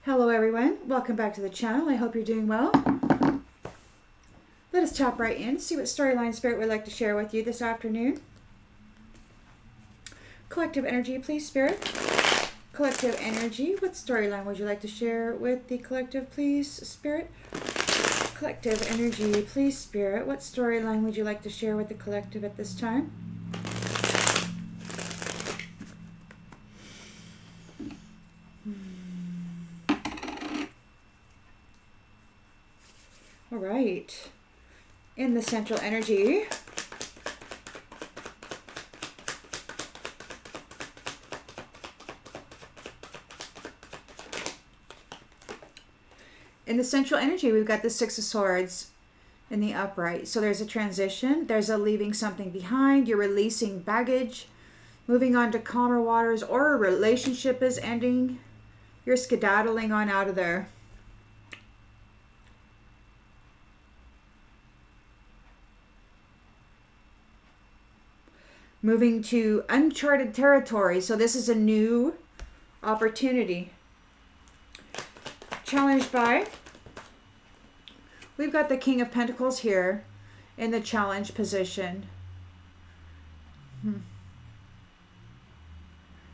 Hello everyone, welcome back to the channel. I hope you're doing well. Let us tap right in, see what storyline Spirit would like to share with you this afternoon. Collective energy, please, Spirit. Collective energy, what storyline would you like to share with the collective, please, Spirit? Collective energy, please, Spirit. What storyline would you like to share with the collective at this time? All right. In the central energy, we've got the Six of Swords in the upright. So there's a transition. There's a leaving something behind. You're releasing baggage, moving on to calmer waters, or a relationship is ending. You're skedaddling on out of there. Moving to uncharted territory. So this is a new opportunity. Challenged by, we've got the King of Pentacles here in the challenge position.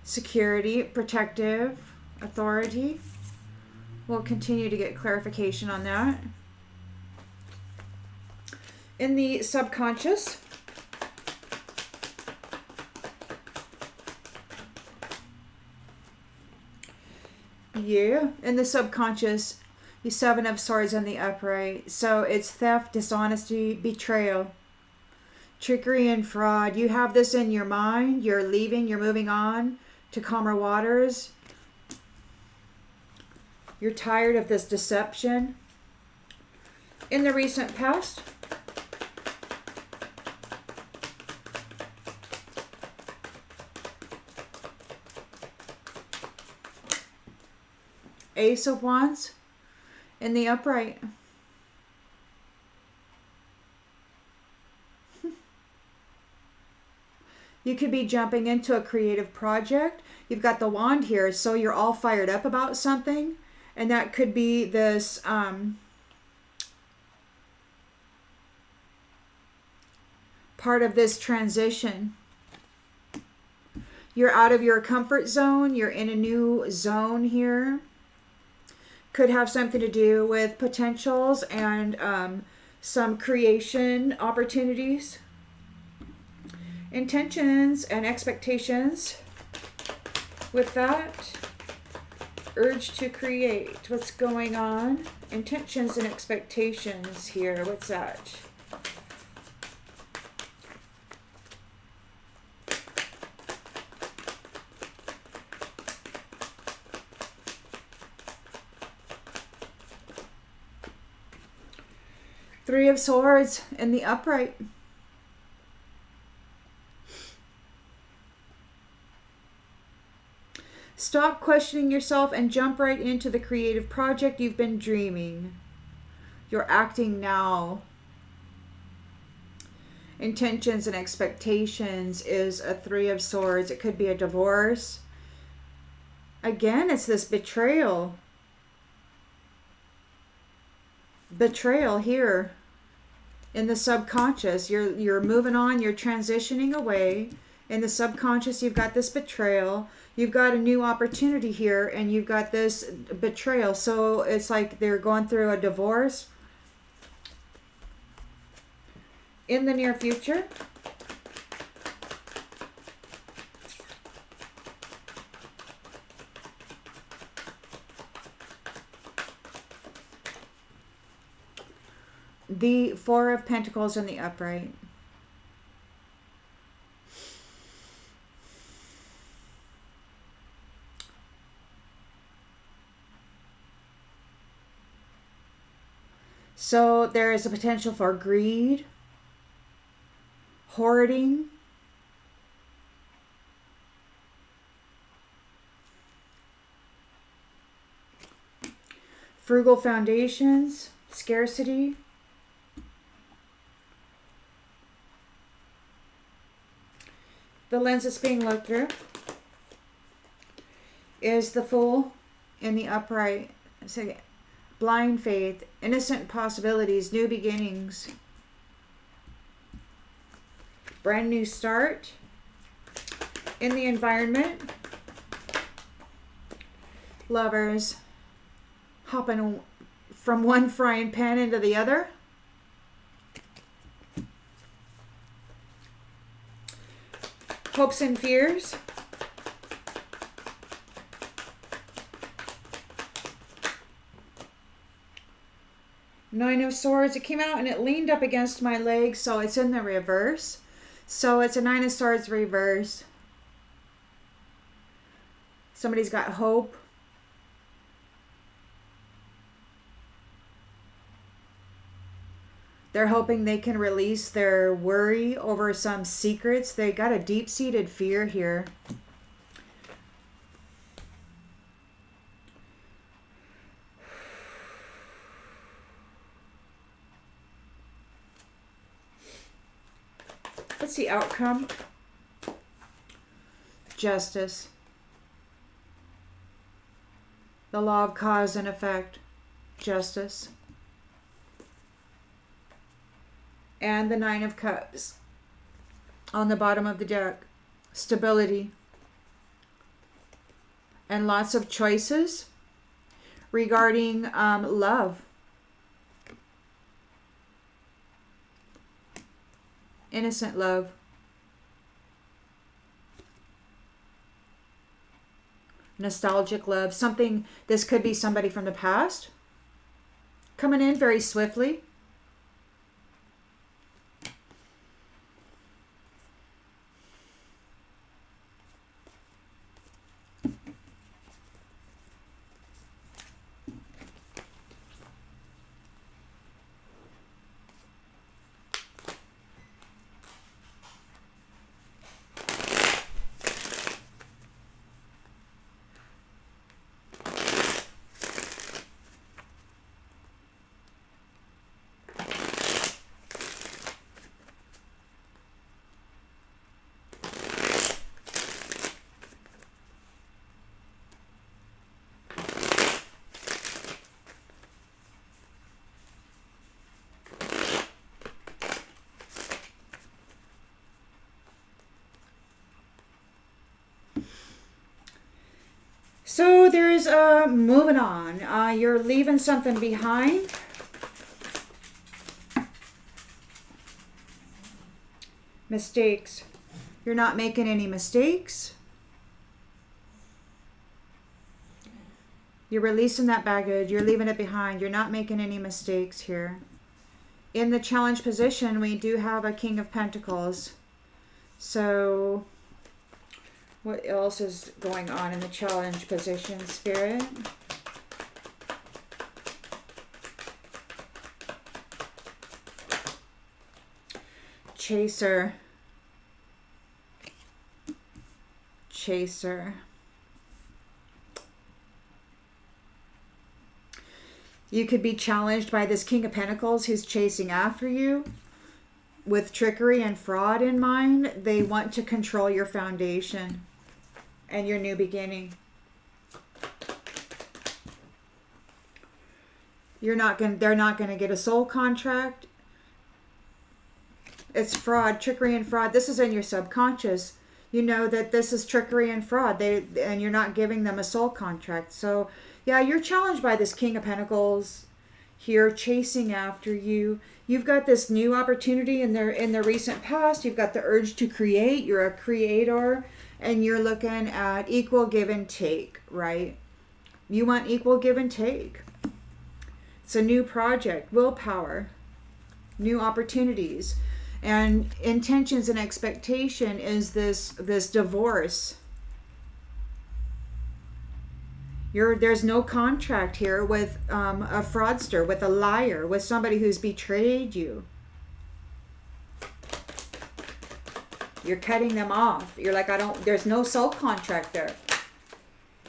Security, protective, authority. We'll continue to get clarification on that. In the subconscious, in the subconscious, the Seven of Swords in the upright. So it's theft, dishonesty, betrayal, trickery, and fraud. You have this in your mind. You're leaving. You're moving on to calmer waters. You're tired of this deception. In the recent past, Ace of Wands in the upright. You could be jumping into a creative project. You've got the wand here, so you're all fired up about something. And that could be this part of this transition. You're out of your comfort zone. You're in a new zone here. Could have something to do with potentials and some creation opportunities. Intentions and expectations. With that, urge to create. What's going on? Intentions and expectations here. What's that? Three of Swords in the upright. Stop questioning yourself and jump right into the creative project you've been dreaming. You're acting now. Intentions and expectations is a Three of Swords. It could be a divorce. Again, it's this betrayal. Betrayal here. In the subconscious, you're moving on, you're transitioning away. In the subconscious, you've got this betrayal. You've got a new opportunity here, and you've got this betrayal. So it's like they're going through a divorce. In the near future, the Four of Pentacles in the upright. So there is a potential for greed, hoarding, frugal foundations, scarcity. The lens that's being looked through is the Fool in the upright. So, blind faith, innocent possibilities, new beginnings, brand new start in the environment. Lovers, hopping from one frying pan into the other. Hopes and fears. Nine of Swords. It came out and it leaned up against my leg, so it's in the reverse. So it's a Nine of Swords reverse. Somebody's got hope. They're hoping they can release their worry over some secrets. They got a deep-seated fear here. What's the outcome? Justice. The law of cause and effect. Justice. And the Nine of Cups on the bottom of the deck. Stability. And lots of choices regarding love. Innocent love. Nostalgic love. Something, this could be somebody from the past coming in very swiftly. So there's moving on. You're leaving something behind. Mistakes. You're not making any mistakes. You're releasing that baggage. You're leaving it behind. You're not making any mistakes here. In the challenge position, we do have a King of Pentacles. So what else is going on in the challenge position, Spirit? Chaser. Chaser. You could be challenged by this King of Pentacles who's chasing after you with trickery and fraud in mind. They want to control your foundation and your new beginning. They're not going to get a soul contract. It's fraud, trickery and fraud. This is in your subconscious. You know that this is trickery and fraud. And you're not giving them a soul contract. So, yeah, you're challenged by this King of Pentacles here chasing after you. You've got this new opportunity in the recent past. You've got the urge to create. You're a creator. And you're looking at equal give and take, right? You want equal give and take. It's a new project, willpower, new opportunities. And intentions and expectation is this divorce. There's no contract here with a fraudster, with a liar, with somebody who's betrayed you. You're cutting them off. You're like, there's no soul contract there.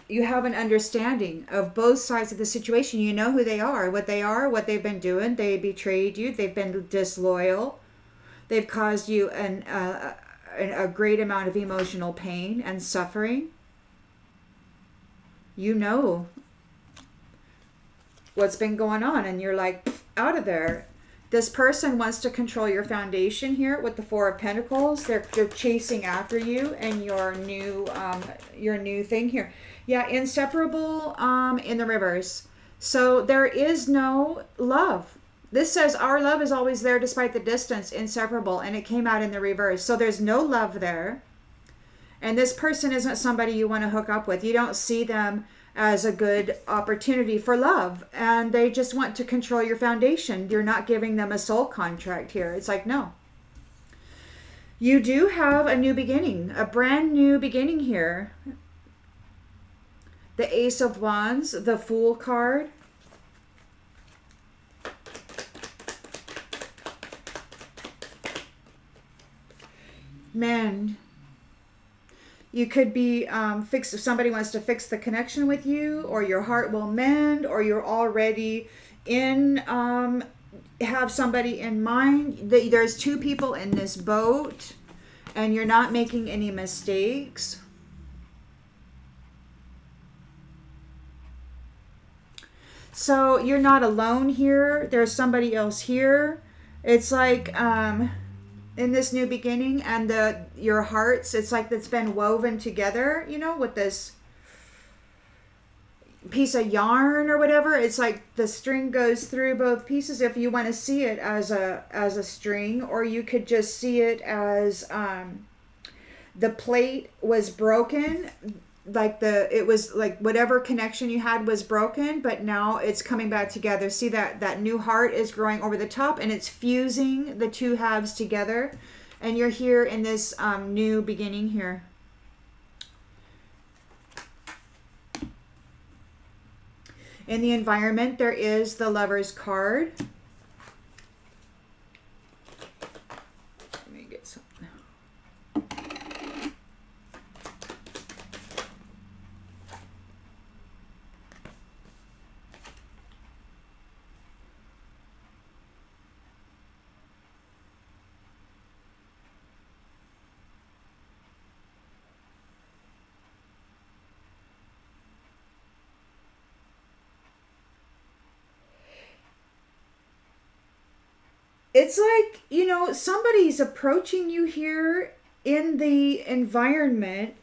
You have an understanding of both sides of the situation. You know who they are, what they've been doing. They betrayed you. They've been disloyal. They've caused you a great amount of emotional pain and suffering. You know what's been going on, and you're like, out of there. This person wants to control your foundation here with the Four of Pentacles. They're chasing after you and your new thing here. Yeah, inseparable in the reverse. So there is no love. This says our love is always there despite the distance, inseparable, and it came out in the reverse. So there's no love there. And this person isn't somebody you want to hook up with. You don't see them as a good opportunity for love, and they just want to control your foundation. You're not giving them a soul contract here. It's like, no. You do have a new beginning, a brand new beginning here. The Ace of Wands, the Fool card. Man, you could be if somebody wants to fix the connection with you, or your heart will mend, or you're already in, have somebody in mind. There's two people in this boat, and you're not making any mistakes. So you're not alone here. There's somebody else here. It's like, in this new beginning, and your hearts, it's like it's been woven together, you know, with this piece of yarn or whatever. It's like the string goes through both pieces, if you want to see it as a string, or you could just see it as the plate was broken, like it was like whatever connection you had was broken, but now it's coming back together. See that new heart is growing over the top, and it's fusing the two halves together, and you're here in this new beginning here. In the environment, there is the Lover's card. Let me get some. It's like, you know, somebody's approaching you here in the environment.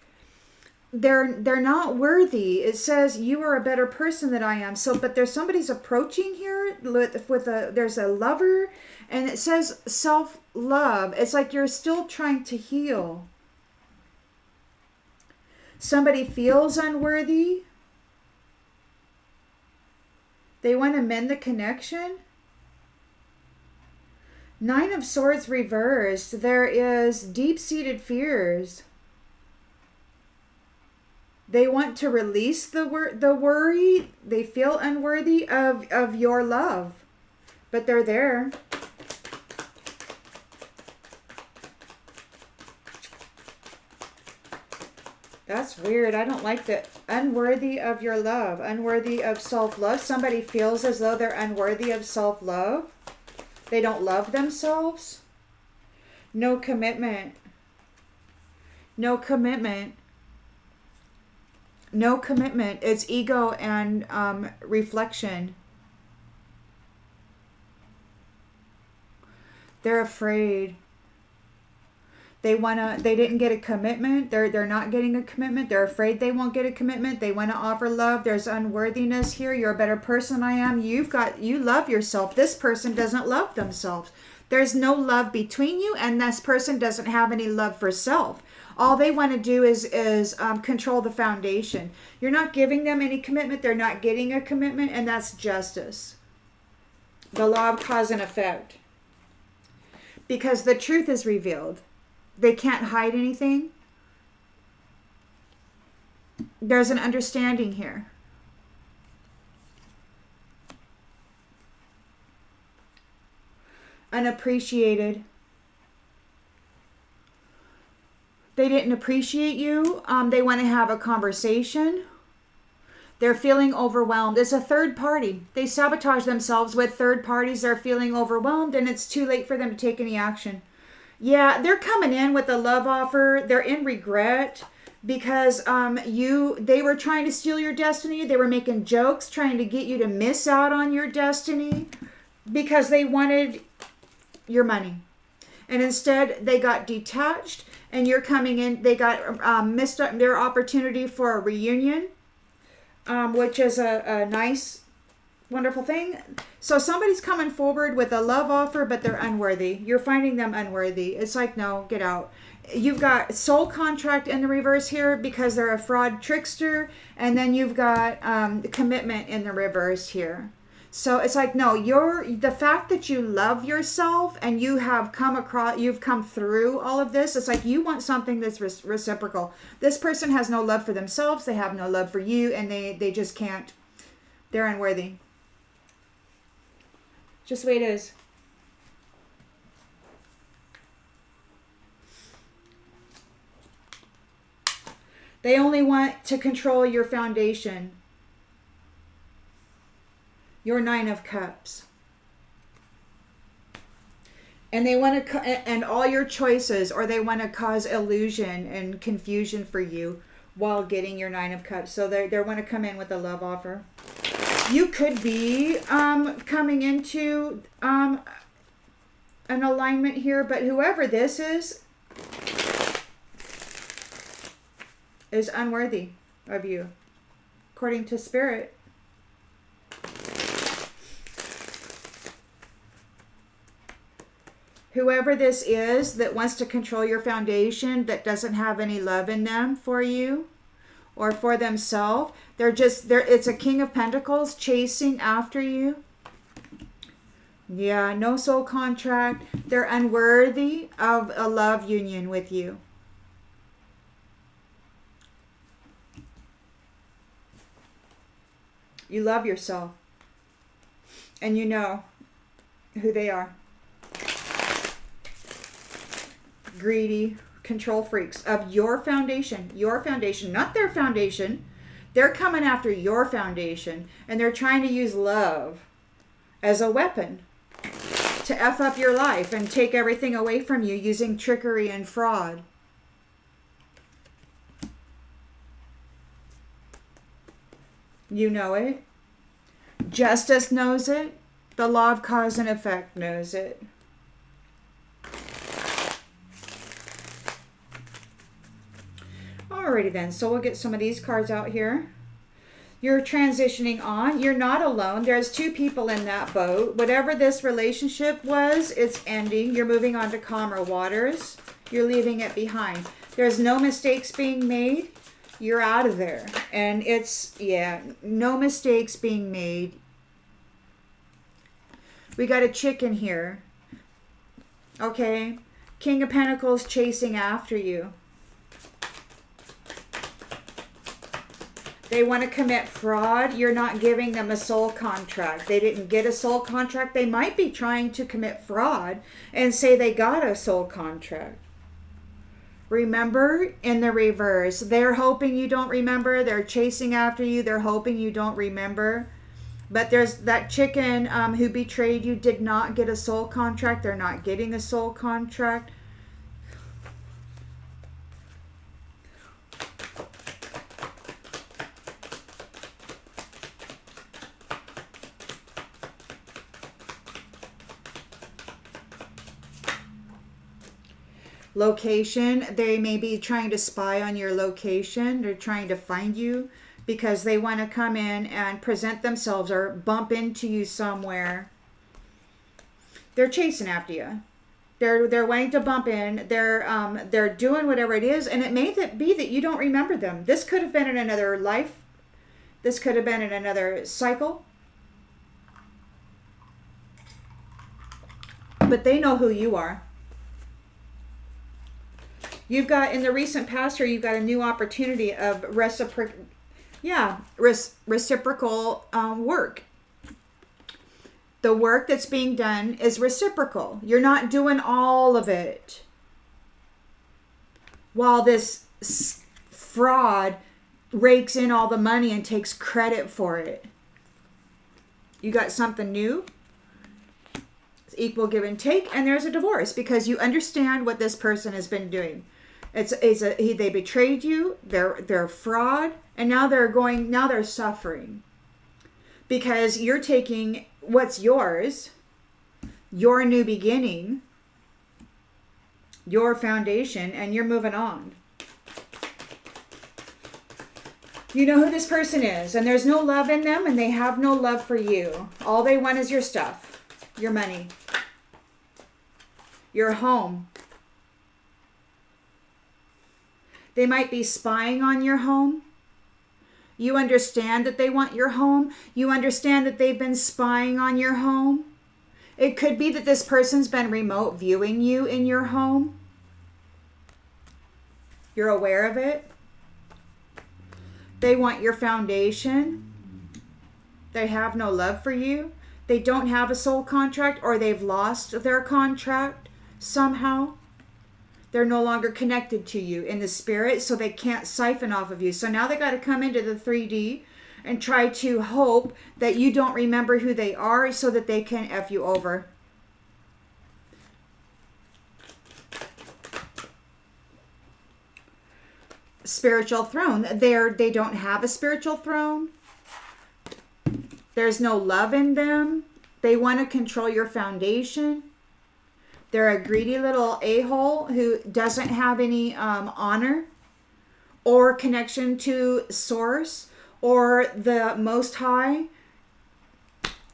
They're not worthy. It says you are a better person than I am. So, but there's somebody's approaching here there's a lover, and it says self-love. It's like you're still trying to heal. Somebody feels unworthy. They want to mend the connection. Nine of Swords reversed. There is deep-seated fears. They want to release the worry. They feel unworthy of your love, but they're there. That's weird. I don't like that. Unworthy of your love. Unworthy of self-love. Somebody feels as though they're unworthy of self-love. They don't love themselves. No commitment. No commitment. No commitment. It's ego and reflection. They're afraid. They didn't get a commitment. They're not getting a commitment. They're afraid they won't get a commitment. They want to offer love. There's unworthiness here. You're a better person than I am. You love yourself. This person doesn't love themselves. There's no love between you, and this person doesn't have any love for self. All they want to do is control the foundation. You're not giving them any commitment. They're not getting a commitment, and that's justice. The law of cause and effect. Because the truth is revealed. They can't hide anything. There's an understanding here. Unappreciated. They didn't appreciate you. They want to have a conversation. They're feeling overwhelmed. It's a third party. They sabotage themselves with third parties. They're feeling overwhelmed, and it's too late for them to take any action. Yeah, they're coming in with a love offer. They're in regret. because they were trying to steal your destiny. They were making jokes trying to get you to miss out on your destiny because they wanted your money. And instead they got detached, and you're coming in. They got missed their opportunity for a reunion, which is a nice, wonderful thing. So somebody's coming forward with a love offer, but they're unworthy. You're finding them unworthy. It's like, no, get out. You've got soul contract in the reverse here because they're a fraud trickster. And then you've got commitment in the reverse here. So it's like, no, the fact that you love yourself and you've come through all of this. It's like you want something that's reciprocal. This person has no love for themselves. They have no love for you, and they just can't. They're unworthy. Just the way it is. They only want to control your foundation. Your 9 of Cups. And they want to, and all your choices, or they want to cause illusion and confusion for you while getting your 9 of Cups. So they want to come in with a love offer. You could be coming into an alignment here, but whoever this is unworthy of you, according to Spirit. Whoever this is that wants to control your foundation, that doesn't have any love in them for you or for themselves, it's a King of Pentacles chasing after you. Yeah, no soul contract. They're unworthy of a love union with you. You love yourself. And you know who they are. Greedy control freaks of your foundation, not their foundation. They're coming after your foundation, and they're trying to use love as a weapon to F up your life and take everything away from you using trickery and fraud. You know it. Justice knows it. The law of cause and effect knows it. Alrighty then, so we'll get some of these cards out here. You're transitioning on. You're not alone. There's 2 people in that boat. Whatever this relationship was, it's ending. You're moving on to calmer waters. You're leaving it behind. There's no mistakes being made. You're out of there. And no mistakes being made. We got a chicken here. Okay. King of Pentacles chasing after you. They want to commit fraud. You're not giving them a soul contract. They didn't get a soul contract. They might be trying to commit fraud and say they got a soul contract. Remember, in the reverse, they're hoping you don't remember. They're chasing after you. They're hoping you don't remember. But there's that chicken who betrayed you did not get a soul contract. They're not getting a soul contract. Location, they may be trying to spy on your location. They're trying to find you because they want to come in and present themselves or bump into you somewhere. They're chasing after you. They're wanting to bump in. They're doing whatever it is, and it may be that you don't remember them. This could have been in another life. This could have been in another cycle. But they know who you are. You've got, in the recent past here, you've got a new opportunity of reciprocal work. The work that's being done is reciprocal. You're not doing all of it while this fraud rakes in all the money and takes credit for it. You got something new. It's equal give and take, and there's a divorce because you understand what this person has been doing. They betrayed you. They're fraud, and now they're suffering because you're taking what's yours, your new beginning, your foundation, and you're moving on. You know who this person is, and there's no love in them, and they have no love for you. All they want is your stuff, your money, your home. They might be spying on your home. You understand that they want your home. You understand that they've been spying on your home. It could be that this person's been remote viewing you in your home. You're aware of it. They want your foundation. They have no love for you. They don't have a soul contract, or they've lost their contract somehow. They're no longer connected to you in the spirit, so they can't siphon off of you. So now they got to come into the 3D and try to hope that you don't remember who they are so that they can F you over. Spiritual throne. They don't have a spiritual throne. There's no love in them. They want to control your foundation. They're a greedy little a-hole who doesn't have any honor or connection to source or the Most High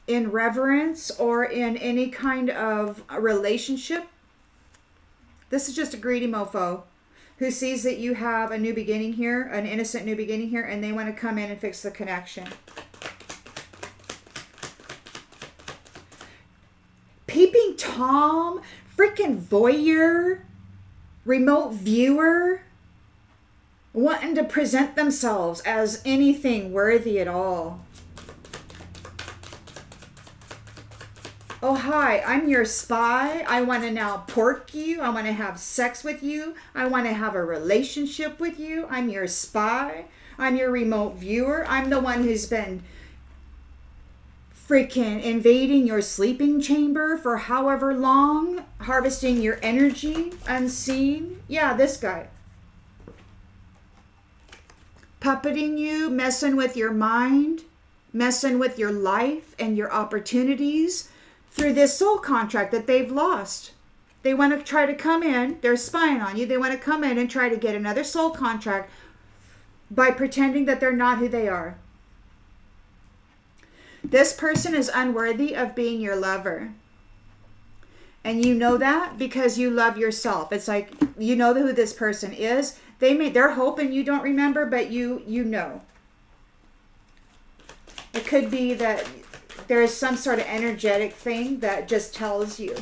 in reverence or in any kind of relationship. This is just a greedy mofo who sees that you have a new beginning here, an innocent new beginning here, and they want to come in and fix the connection. Peeping Tom, freaking voyeur, remote viewer, wanting to present themselves as anything worthy at all. Oh, hi, I'm your spy. I want to now pork you. I want to have sex with you. I want to have a relationship with you. I'm your spy. I'm your remote viewer. I'm the one who's been freaking invading your sleeping chamber for however long, harvesting your energy unseen. Yeah, this guy. Puppeting you, messing with your mind, messing with your life and your opportunities through this soul contract that they've lost. They want to try to come in, they're spying on you, they want to come in and try to get another soul contract by pretending that they're not who they are. This person is unworthy of being your lover. And you know that because you love yourself. It's like, you know who this person is. They're hoping you don't remember, but you know. It could be that there is some sort of energetic thing that just tells you.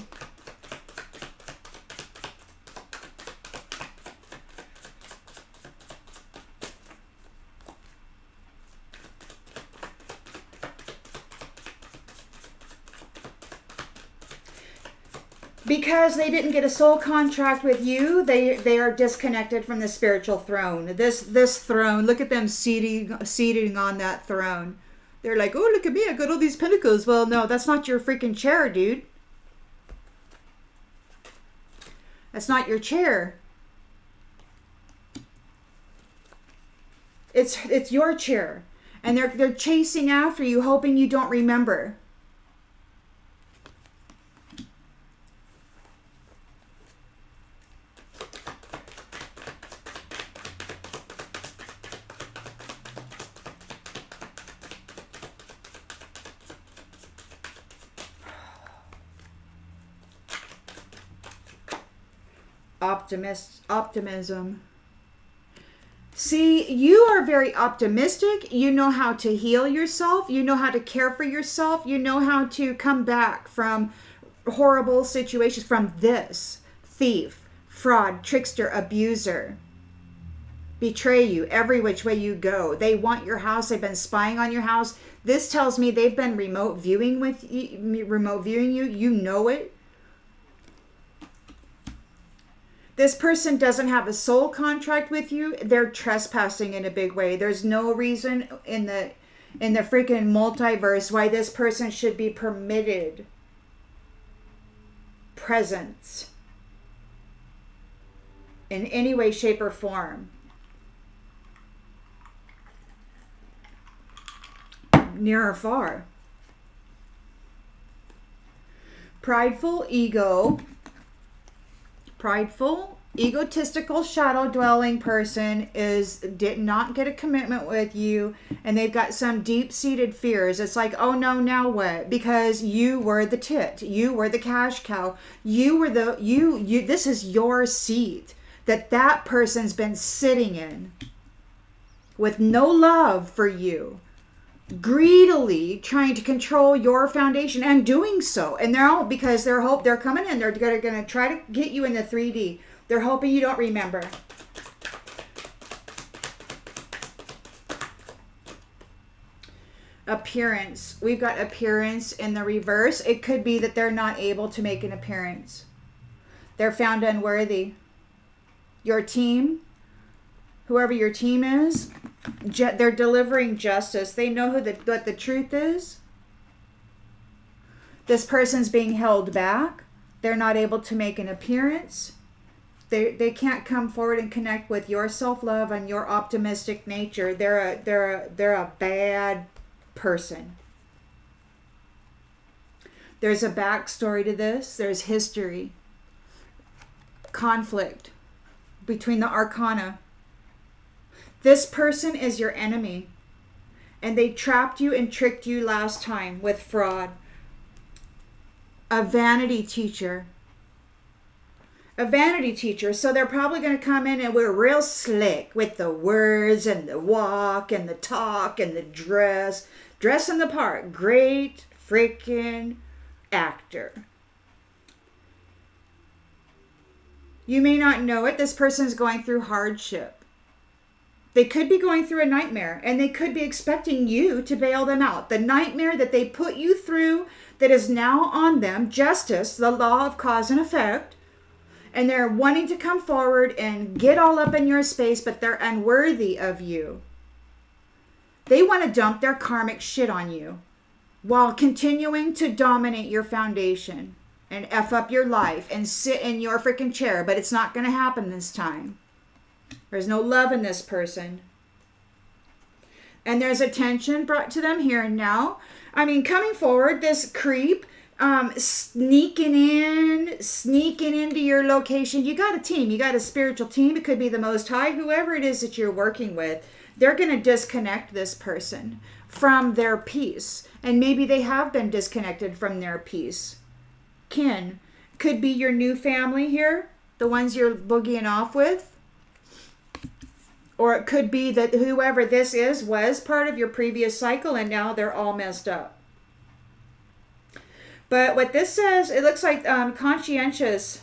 Because they didn't get a soul contract with you, they are disconnected from the spiritual throne. This throne, look at them seating on that throne. They're like, oh, look at me, I got all these pentacles. Well, no, that's not your freaking chair, dude. That's not your chair. It's your chair. And they're chasing after you, hoping you don't remember. Optimism. See, you are very optimistic. You know how to heal yourself. You know how to care for yourself. You know how to come back from horrible situations, from this thief, fraud, trickster, abuser. Betray you every which way you go. They want your house. They've been spying on your house. This tells me they've been remote viewing you. You know it. This person doesn't have a soul contract with you. They're trespassing in a big way. There's no reason in the freaking multiverse why this person should be permitted presence in any way, shape, or form. Near or far. Prideful, egotistical, shadow-dwelling person did not get a commitment with you, and they've got some deep-seated fears. It's like, oh no, now what? Because you were the tit, you were the cash cow, you were this is your seat that person's been sitting in with no love for you, greedily trying to control your foundation and doing so. And they're all because they're coming in, they're going to try to get you in the 3D. They're hoping you don't remember. Appearance. We've got appearance in the reverse. It could be that they're not able to make an appearance. They're found unworthy. Your team, whoever your team is, they're delivering justice. They know what the truth is. This person's being held back. They're not able to make an appearance. They can't come forward and connect with your self-love and your optimistic nature. They're a bad person. There's a backstory to this. There's history. Conflict between the arcana. This person is your enemy, and they trapped you and tricked you last time with fraud. A vanity teacher. So they're probably going to come in and we're real slick with the words and the walk and the talk and the dress. Dressing the part. Great freaking actor. You may not know it. This person's going through hardship. They could be going through a nightmare, and they could be expecting you to bail them out. The nightmare that they put you through that is now on them, justice, the law of cause and effect, and they're wanting to come forward and get all up in your space, but they're unworthy of you. They want to dump their karmic shit on you while continuing to dominate your foundation and F up your life and sit in your freaking chair, but it's not going to happen this time. There's no love in this person. And there's attention brought to them here and now. I mean, coming forward, this creep, sneaking into your location. You got a team. You got a spiritual team. It could be the Most High, whoever it is that you're working with. They're going to disconnect this person from their peace. And maybe they have been disconnected from their peace. Kin. Could be your new family here. The ones you're boogieing off with. Or it could be that whoever this is was part of your previous cycle and now they're all messed up. But what this says, it looks like conscientious.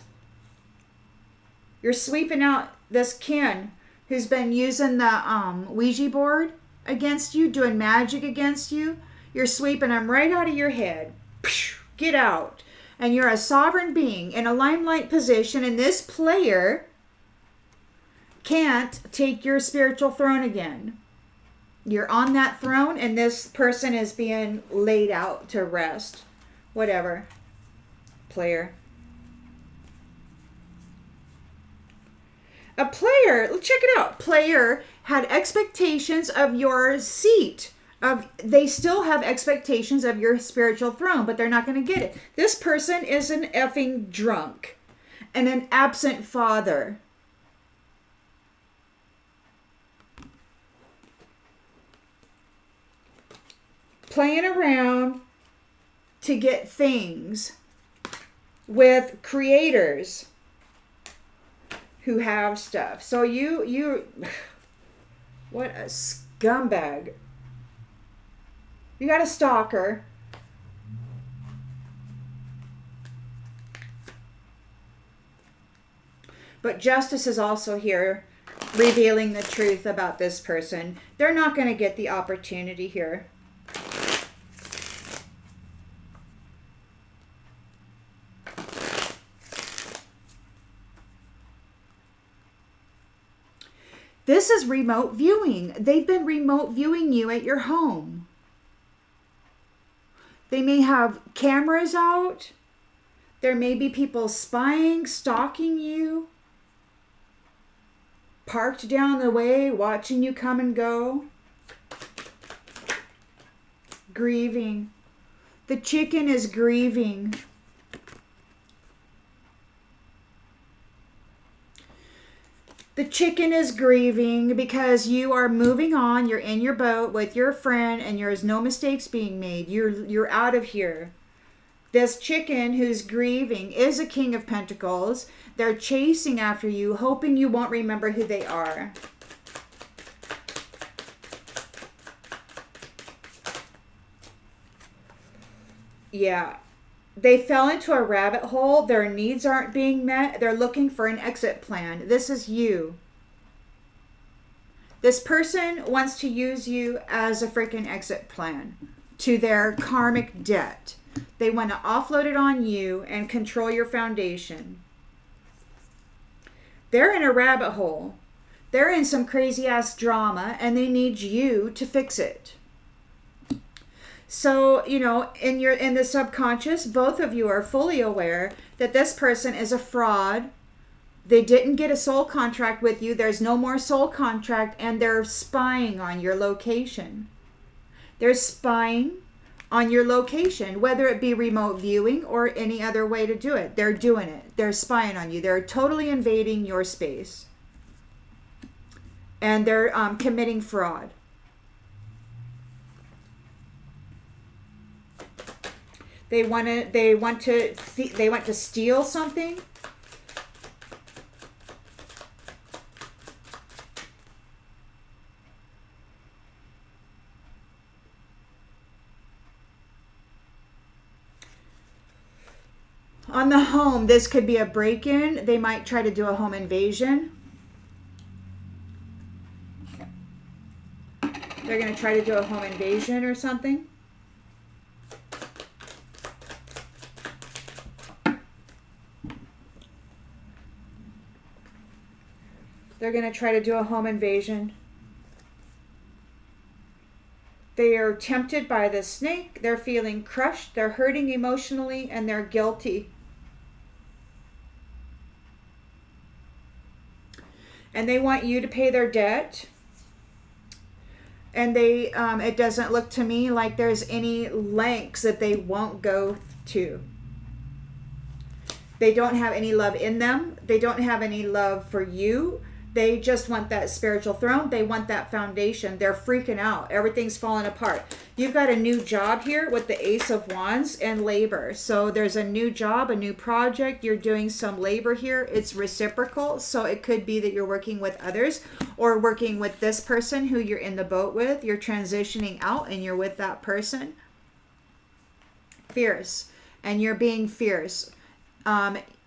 You're sweeping out this kin who's been using the Ouija board against you, doing magic against you. You're sweeping them right out of your head. Get out. And you're a sovereign being in a limelight position, and this player can't take your spiritual throne again. You're on that throne, and this person is being laid out to rest. Whatever. Player. A player, check it out. Player had expectations of your seat. They still have expectations of your spiritual throne, but they're not going to get it. This person is an effing drunk and an absent father. Playing around to get things with creators who have stuff. So you what a scumbag. You got a stalker. But justice is also here revealing the truth about this person. They're not going to get the opportunity here. This is remote viewing. They've been remote viewing you at your home. They may have cameras out. There may be people spying, stalking you. parked down the way, watching you come and go. Grieving. The chicken is grieving. The chicken is grieving because you are moving on. You're in your boat with your friend and there's no mistakes being made. You're out of here. This chicken who's grieving is a King of Pentacles. They're chasing after you, hoping you won't remember who they are. Yeah. They fell into a rabbit hole. Their needs aren't being met. They're looking for an exit plan. This is you. This person wants to use you as a freaking exit plan to their karmic debt. They want to offload it on you and control your foundation. They're in a rabbit hole. They're in some crazy ass drama and they need you to fix it. So, you know, in the subconscious, both of you are fully aware that this person is a fraud. They didn't get a soul contract with you. There's no more soul contract, and they're spying on your location. They're spying on your location, whether it be remote viewing or any other way to do it. They're doing it. They're spying on you. They're totally invading your space. And they're committing fraud. They want to steal something. On the home, this could be a break-in. They might try to do a home invasion. They're going to try to do a home invasion or something. They're going to try to do a home invasion. They are tempted by the snake. They're feeling crushed. They're hurting emotionally and they're guilty. And they want you to pay their debt. And they, it doesn't look to me like there's any lengths that they won't go to. They don't have any love in them. They don't have any love for you. They just want that spiritual throne. They want that foundation. They're freaking out. Everything's falling apart. You've got a new job here with the Ace of Wands and labor. So there's a new job, a new project. You're doing some labor here. It's reciprocal. So it could be that you're working with others or working with this person who you're in the boat with. You're transitioning out and you're with that person. Fierce. And you're being fierce.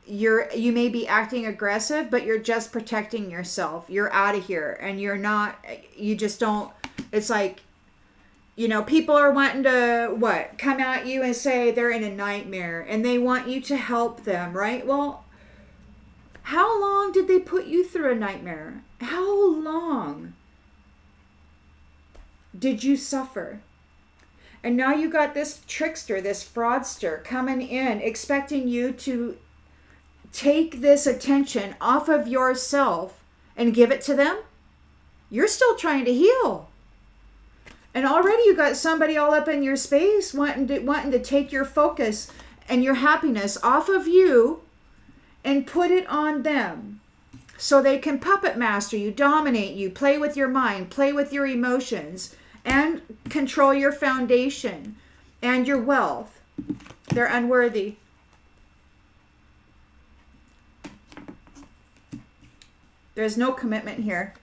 You may be acting aggressive, but you're just protecting yourself. You're out of here and you're not, you just don't, it's like, you know, people are wanting to, come at you and say they're in a nightmare and they want you to help them, right? Well, how long did they put you through a nightmare? How long did you suffer? And now you got this trickster, this fraudster coming in, expecting you to take this attention off of yourself and give it to them. You're still trying to heal. And already you got somebody all up in your space wanting to take your focus and your happiness off of you and put it on them. So they can puppet master you, dominate you, play with your mind, play with your emotions, and control your foundation and your wealth. They're unworthy. There's no commitment here.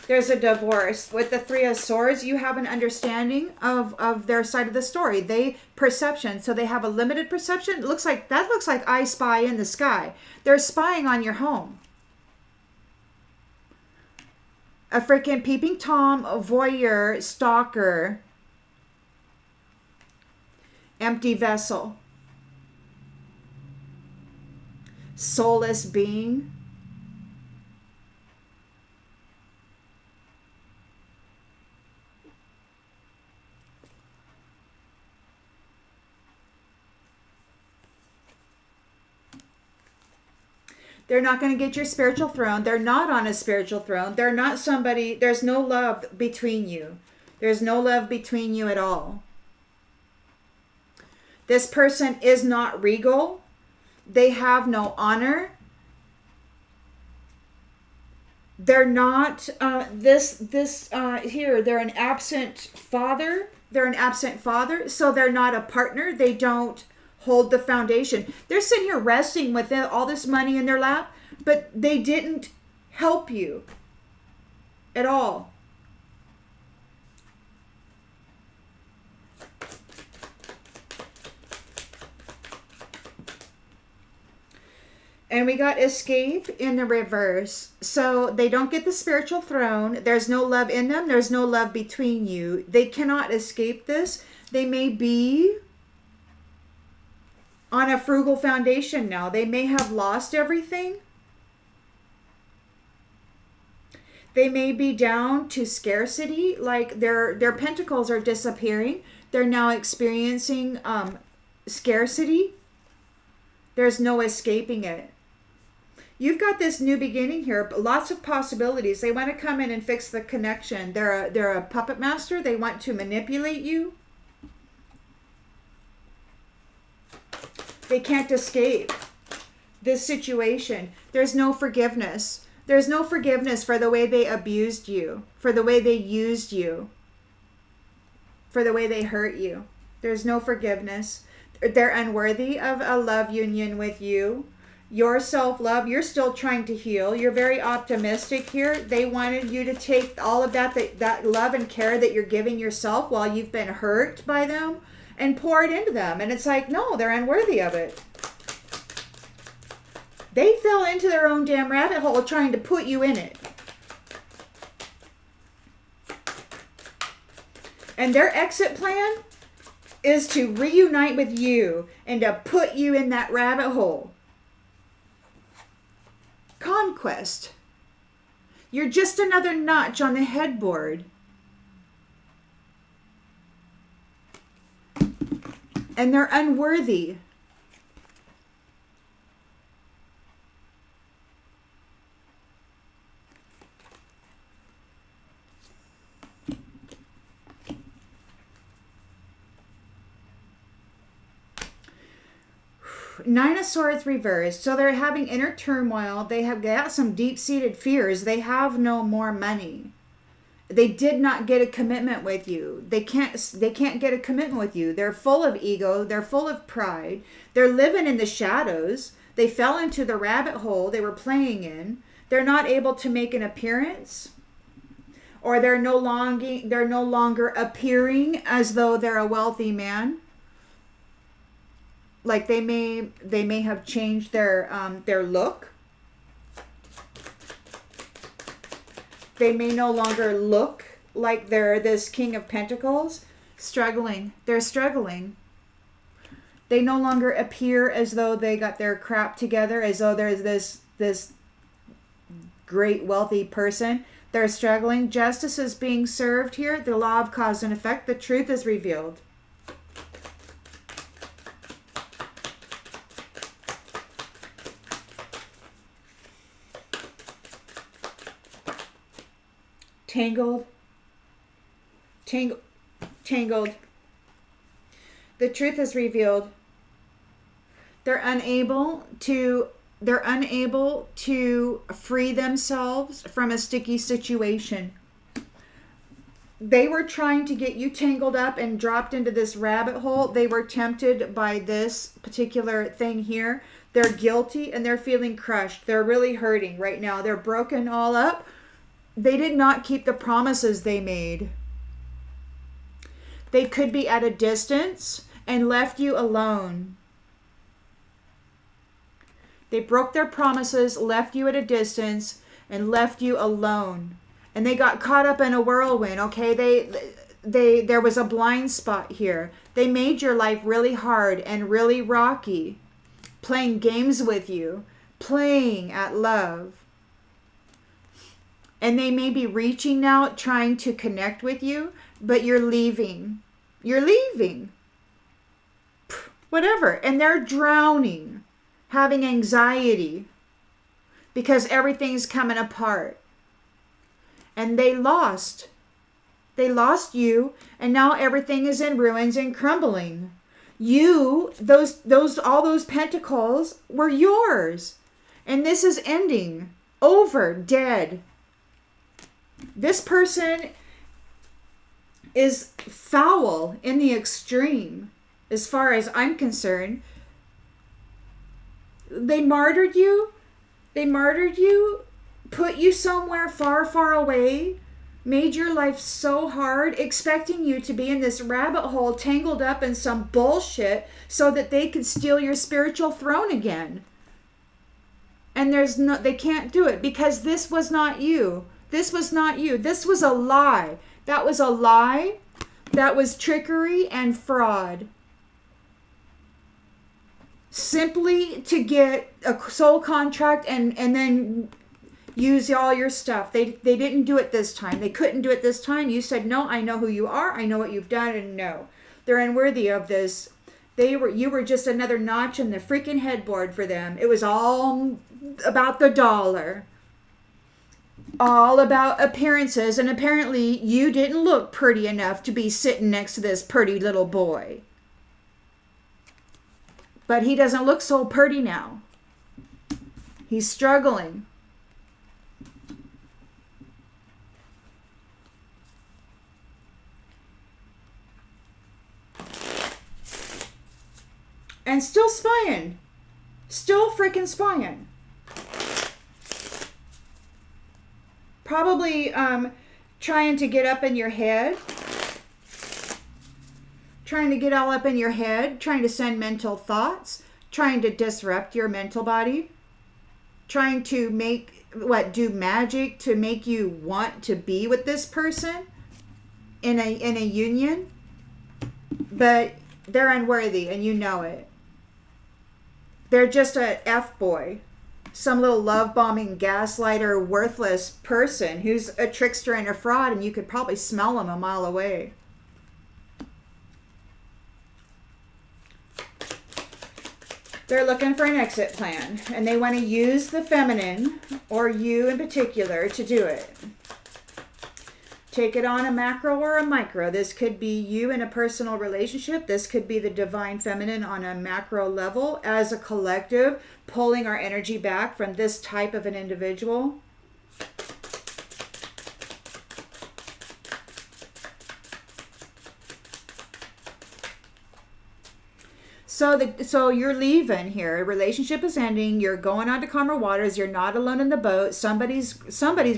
There's a divorce. With the Three of Swords, you have an understanding of their side of the story. Perception. So they have a limited perception. That looks like I spy in the sky. They're spying on your home. A freaking peeping Tom, a voyeur, stalker, empty vessel. Soulless being. They're not going to get your spiritual throne. They're not on a spiritual throne. They're not somebody, there's no love between you. There's no love between you at all. This person is not regal. They have no honor. They're not, here, they're an absent father. They're an absent father, so they're not a partner. They don't hold the foundation. They're sitting here resting with all this money in their lap, but they didn't help you at all. And we got escape in the reverse. So they don't get the spiritual throne. There's no love in them. There's no love between you. They cannot escape this. They may be on a frugal foundation now. They may have lost everything. They may be down to scarcity. Like their pentacles are disappearing. They're now experiencing scarcity. There's no escaping it. You've got this new beginning here, lots of possibilities. They want to come in and fix the connection. They're a puppet master. They want to manipulate you. They can't escape this situation. There's no forgiveness. There's no forgiveness for the way they abused you, for the way they used you, for the way they hurt you. There's no forgiveness. They're unworthy of a love union with you. Your self-love, you're still trying to heal. You're very optimistic here. They wanted you to take all of that love and care that you're giving yourself while you've been hurt by them and pour it into them. And it's like, no, they're unworthy of it. They fell into their own damn rabbit hole trying to put you in it. And their exit plan is to reunite with you and to put you in that rabbit hole. Conquest. You're just another notch on the headboard. And they're unworthy. Nine of Swords reversed. So they're having inner turmoil. They have got some deep-seated fears. They have no more money. They did not get a commitment with you. They can't get a commitment with you. They're full of ego. They're full of pride. They're living in the shadows. They fell into the rabbit hole they were playing in. They're not able to make an appearance. Or they're no longer appearing as though they're a wealthy man. Like they may have changed their look. They may no longer look like they're this King of Pentacles. Struggling. They're struggling. They no longer appear as though they got their crap together, as though there's this great wealthy person. They're struggling. Justice is being served here. The law of cause and effect. The truth is revealed. Tangled. The truth is revealed. They're unable to free themselves from a sticky situation. They were trying to get you tangled up and dropped into this rabbit hole. They were tempted by this particular thing here. They're guilty and they're feeling crushed. They're really hurting right now. They're broken all up. They did not keep the promises they made. They could be at a distance and left you alone. They broke their promises, left you at a distance, and left you alone. And they got caught up in a whirlwind, okay? There was a blind spot here. They made your life really hard and really rocky, playing games with you, playing at love. And they may be reaching out, trying to connect with you, but you're leaving. You're leaving. Whatever. And they're drowning, having anxiety. because everything's coming apart. And they lost. They lost you, and now everything is in ruins and crumbling. You, all those pentacles were yours. And this is ending. Over, dead. This person is foul in the extreme, as far as I'm concerned. They martyred you. They martyred you, put you somewhere far, far away, made your life so hard, expecting you to be in this rabbit hole, tangled up in some bullshit, so that they could steal your spiritual throne again. And they can't do it, because this was not you. This was not you. This was a lie. That was a lie. That was trickery and fraud. Simply to get a soul contract and then use all your stuff. They didn't do it this time. They couldn't do it this time. You said, no, I know who you are. I know what you've done. And no, they're unworthy of this. You were just another notch in the freaking headboard for them. It was all about the dollar. All about appearances. And apparently you didn't look pretty enough to be sitting next to this pretty little boy. But he doesn't look so pretty now. He's struggling. And still spying. Still freaking spying. Probably trying to get up in your head. Trying to get all up in your head, trying to send mental thoughts, trying to disrupt your mental body, trying to do magic to make you want to be with this person in a union, but they're unworthy and you know it. They're just a F-boy, some little love-bombing gaslighter, worthless person who's a trickster and a fraud, and you could probably smell them a mile away. They're looking for an exit plan, and they want to use the feminine, or you in particular, to do it. Take it on a macro or a micro. This could be you in a personal relationship. This could be the divine feminine on a macro level as a collective, pulling our energy back from this type of an individual. So you're leaving here. A relationship is ending. You're going on to calmer waters. You're not alone in the boat. Somebody's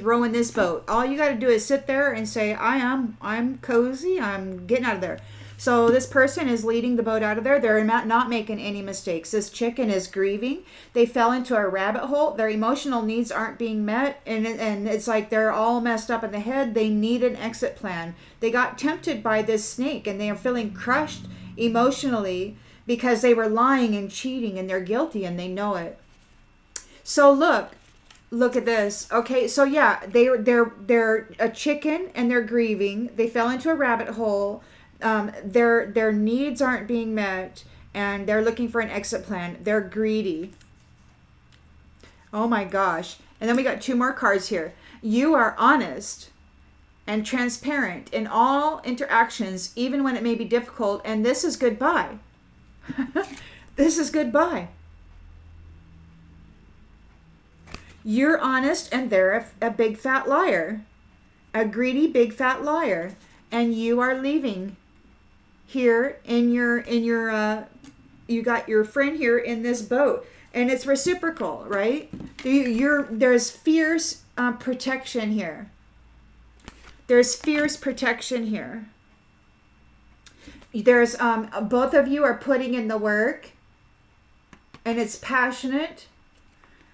rowing this boat. All you got to do is sit there and say, I'm cozy. I'm getting out of there. So this person is leading the boat out of there. They're not making any mistakes. This chicken is grieving. They fell into a rabbit hole. Their emotional needs aren't being met. And it's like they're all messed up in the head. They need an exit plan. They got tempted by this snake and they are feeling crushed emotionally, because they were lying and cheating and they're guilty and they know it. So look at this. Okay, so yeah, they're a chicken and they're grieving. They fell into a rabbit hole. Their needs aren't being met and they're looking for an exit plan. They're greedy. Oh my gosh. And then we got two more cards here. You are honest and transparent in all interactions, even when it may be difficult, and this is goodbye. This is goodbye. You're honest and they're a big fat liar. A greedy big fat liar. And you are leaving here in your you got your friend here in this boat. And it's reciprocal, right? There's fierce protection here. There's fierce protection here. There's both of you are putting in the work, and it's passionate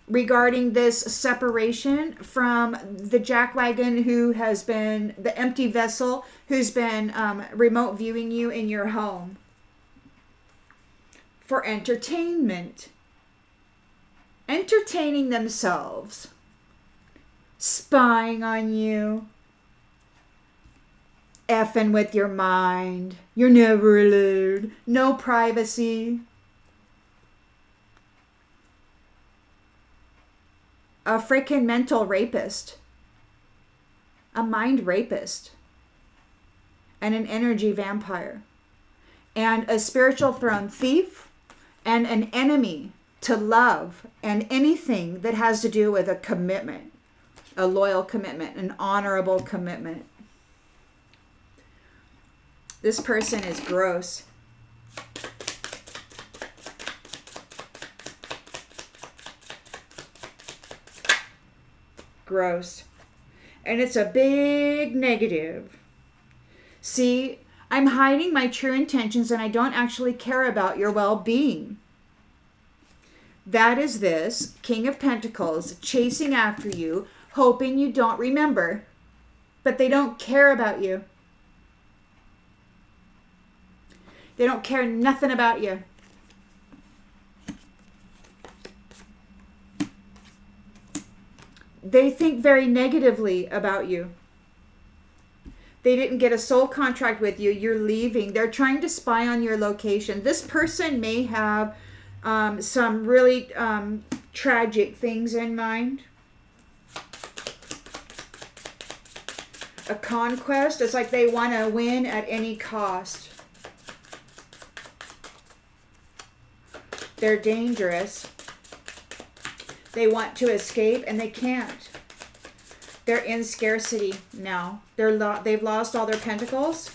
regarding this separation from the jackwagon who has been the empty vessel, who's been remote viewing you in your home for entertainment, entertaining themselves, spying on you, effing with your mind. You're never alone. No privacy. a freaking mental rapist, a mind rapist, and an energy vampire, and a spiritual throne thief, and an enemy to love and anything that has to do with a commitment, a loyal commitment, an honorable commitment. This person is gross. Gross. And it's a big negative. See, I'm hiding my true intentions and I don't actually care about your well-being. That is this King of Pentacles chasing after you, hoping you don't remember. But they don't care about you. They don't care nothing about you. They think very negatively about you. They didn't get a soul contract with you. You're leaving. They're trying to spy on your location. This person may have some really tragic things in mind. A conquest. It's like they want to win at any cost. They're dangerous. They want to escape and they can't. They're in scarcity now. They've lost all their pentacles.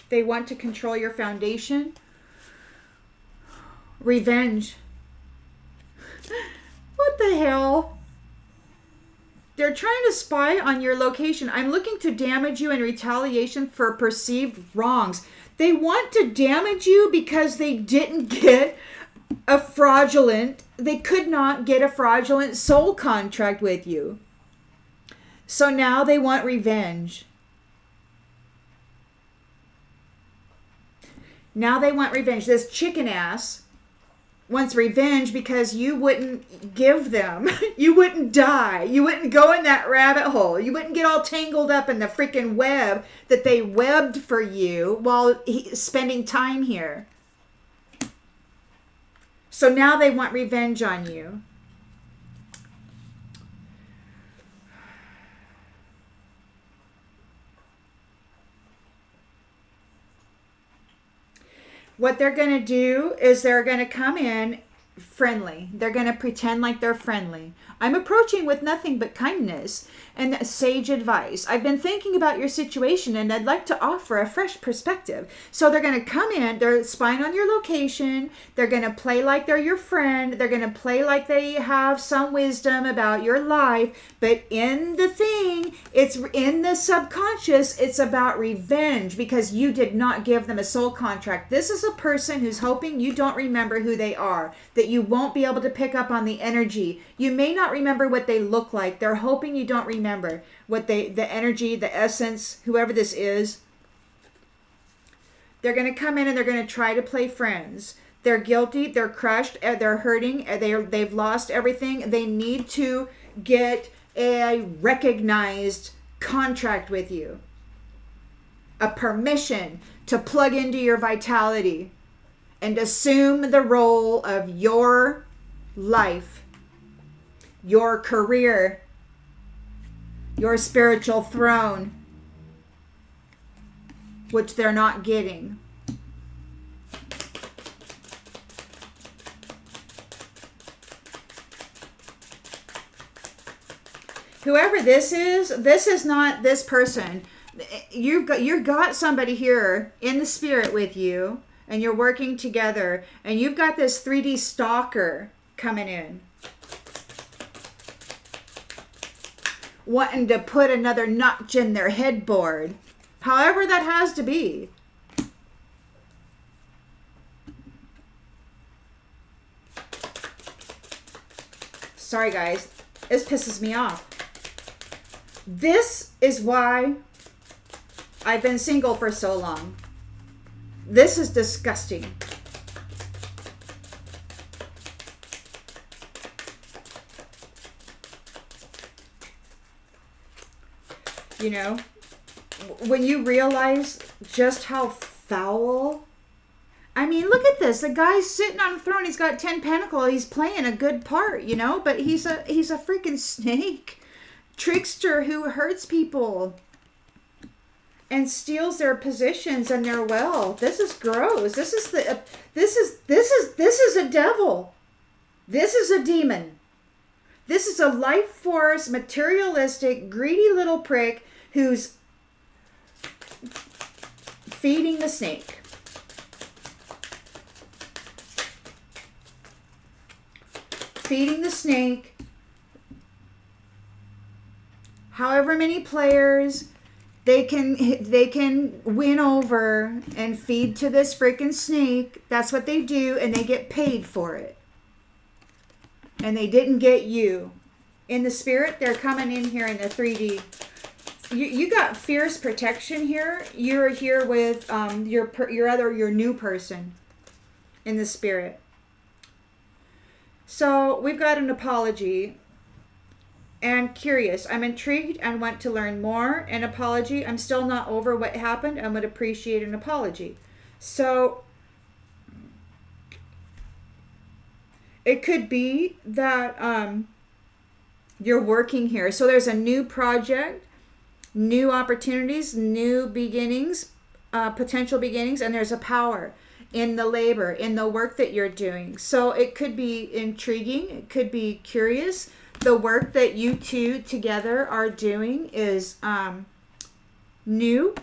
They want to control your foundation. Revenge. What the hell? They're trying to spy on your location. I'm looking to damage you in retaliation for perceived wrongs. They want to damage you because they didn't get they could not get a fraudulent soul contract with you. So now they want revenge. Now they want revenge. This chicken ass wants revenge because you wouldn't give them. You wouldn't die. You wouldn't go in that rabbit hole. You wouldn't get all tangled up in the freaking web that they webbed for you while spending time here. So now they want revenge on you. What they're going to do is they're going to come in friendly. They're going to pretend like they're friendly. I'm approaching with nothing but kindness and sage advice. I've been thinking about your situation and I'd like to offer a fresh perspective. So they're going to come in, they're spying on your location, they're going to play like they're your friend, they're going to play like they have some wisdom about your life, but in the thing, it's in the subconscious, it's about revenge because you did not give them a soul contract. This is a person who's hoping you don't remember who they are, that you won't be able to pick up on the energy. You may not remember what they look like. They're hoping you don't remember what the energy, the essence, whoever this is. They're going to come in and they're going to try to play friends. They're guilty. They're crushed. They're hurting. They've lost everything. They need to get a recognized contract with you. A permission to plug into your vitality and assume the role of your life, your career, your spiritual throne, which they're not getting. Whoever this is not this person. You've got somebody here in the spirit with you, and you're working together, and you've got this 3D stalker coming in, wanting to put another notch in their headboard, however that has to be. Sorry guys, this pisses me off. This is why I've been single for so long. This is disgusting. You know, when you realize just how foul I mean, look at this. The guy's sitting on a throne. He's got 10 pentacles. He's playing a good part, you know, but he's a freaking snake. Trickster who hurts people and steals their positions and their wealth. This is gross. This is a devil. This is a demon. This is a life force, materialistic, greedy little prick who's feeding the snake. Feeding the snake. However many players they can win over and feed to this freaking snake. That's what they do, and they get paid for it. And they didn't get you. In the spirit, they're coming in here in the 3D. You got fierce protection here. You're here with your new person in the spirit. So we've got an apology and curious. I'm intrigued and want to learn more. An apology. I'm still not over what happened and would appreciate an apology. So it could be that you're working here. So there's a new project, new opportunities, new beginnings, potential beginnings, and there's a power in the labor, in the work that you're doing. So it could be intriguing. It could be curious. The work that you two together are doing is new.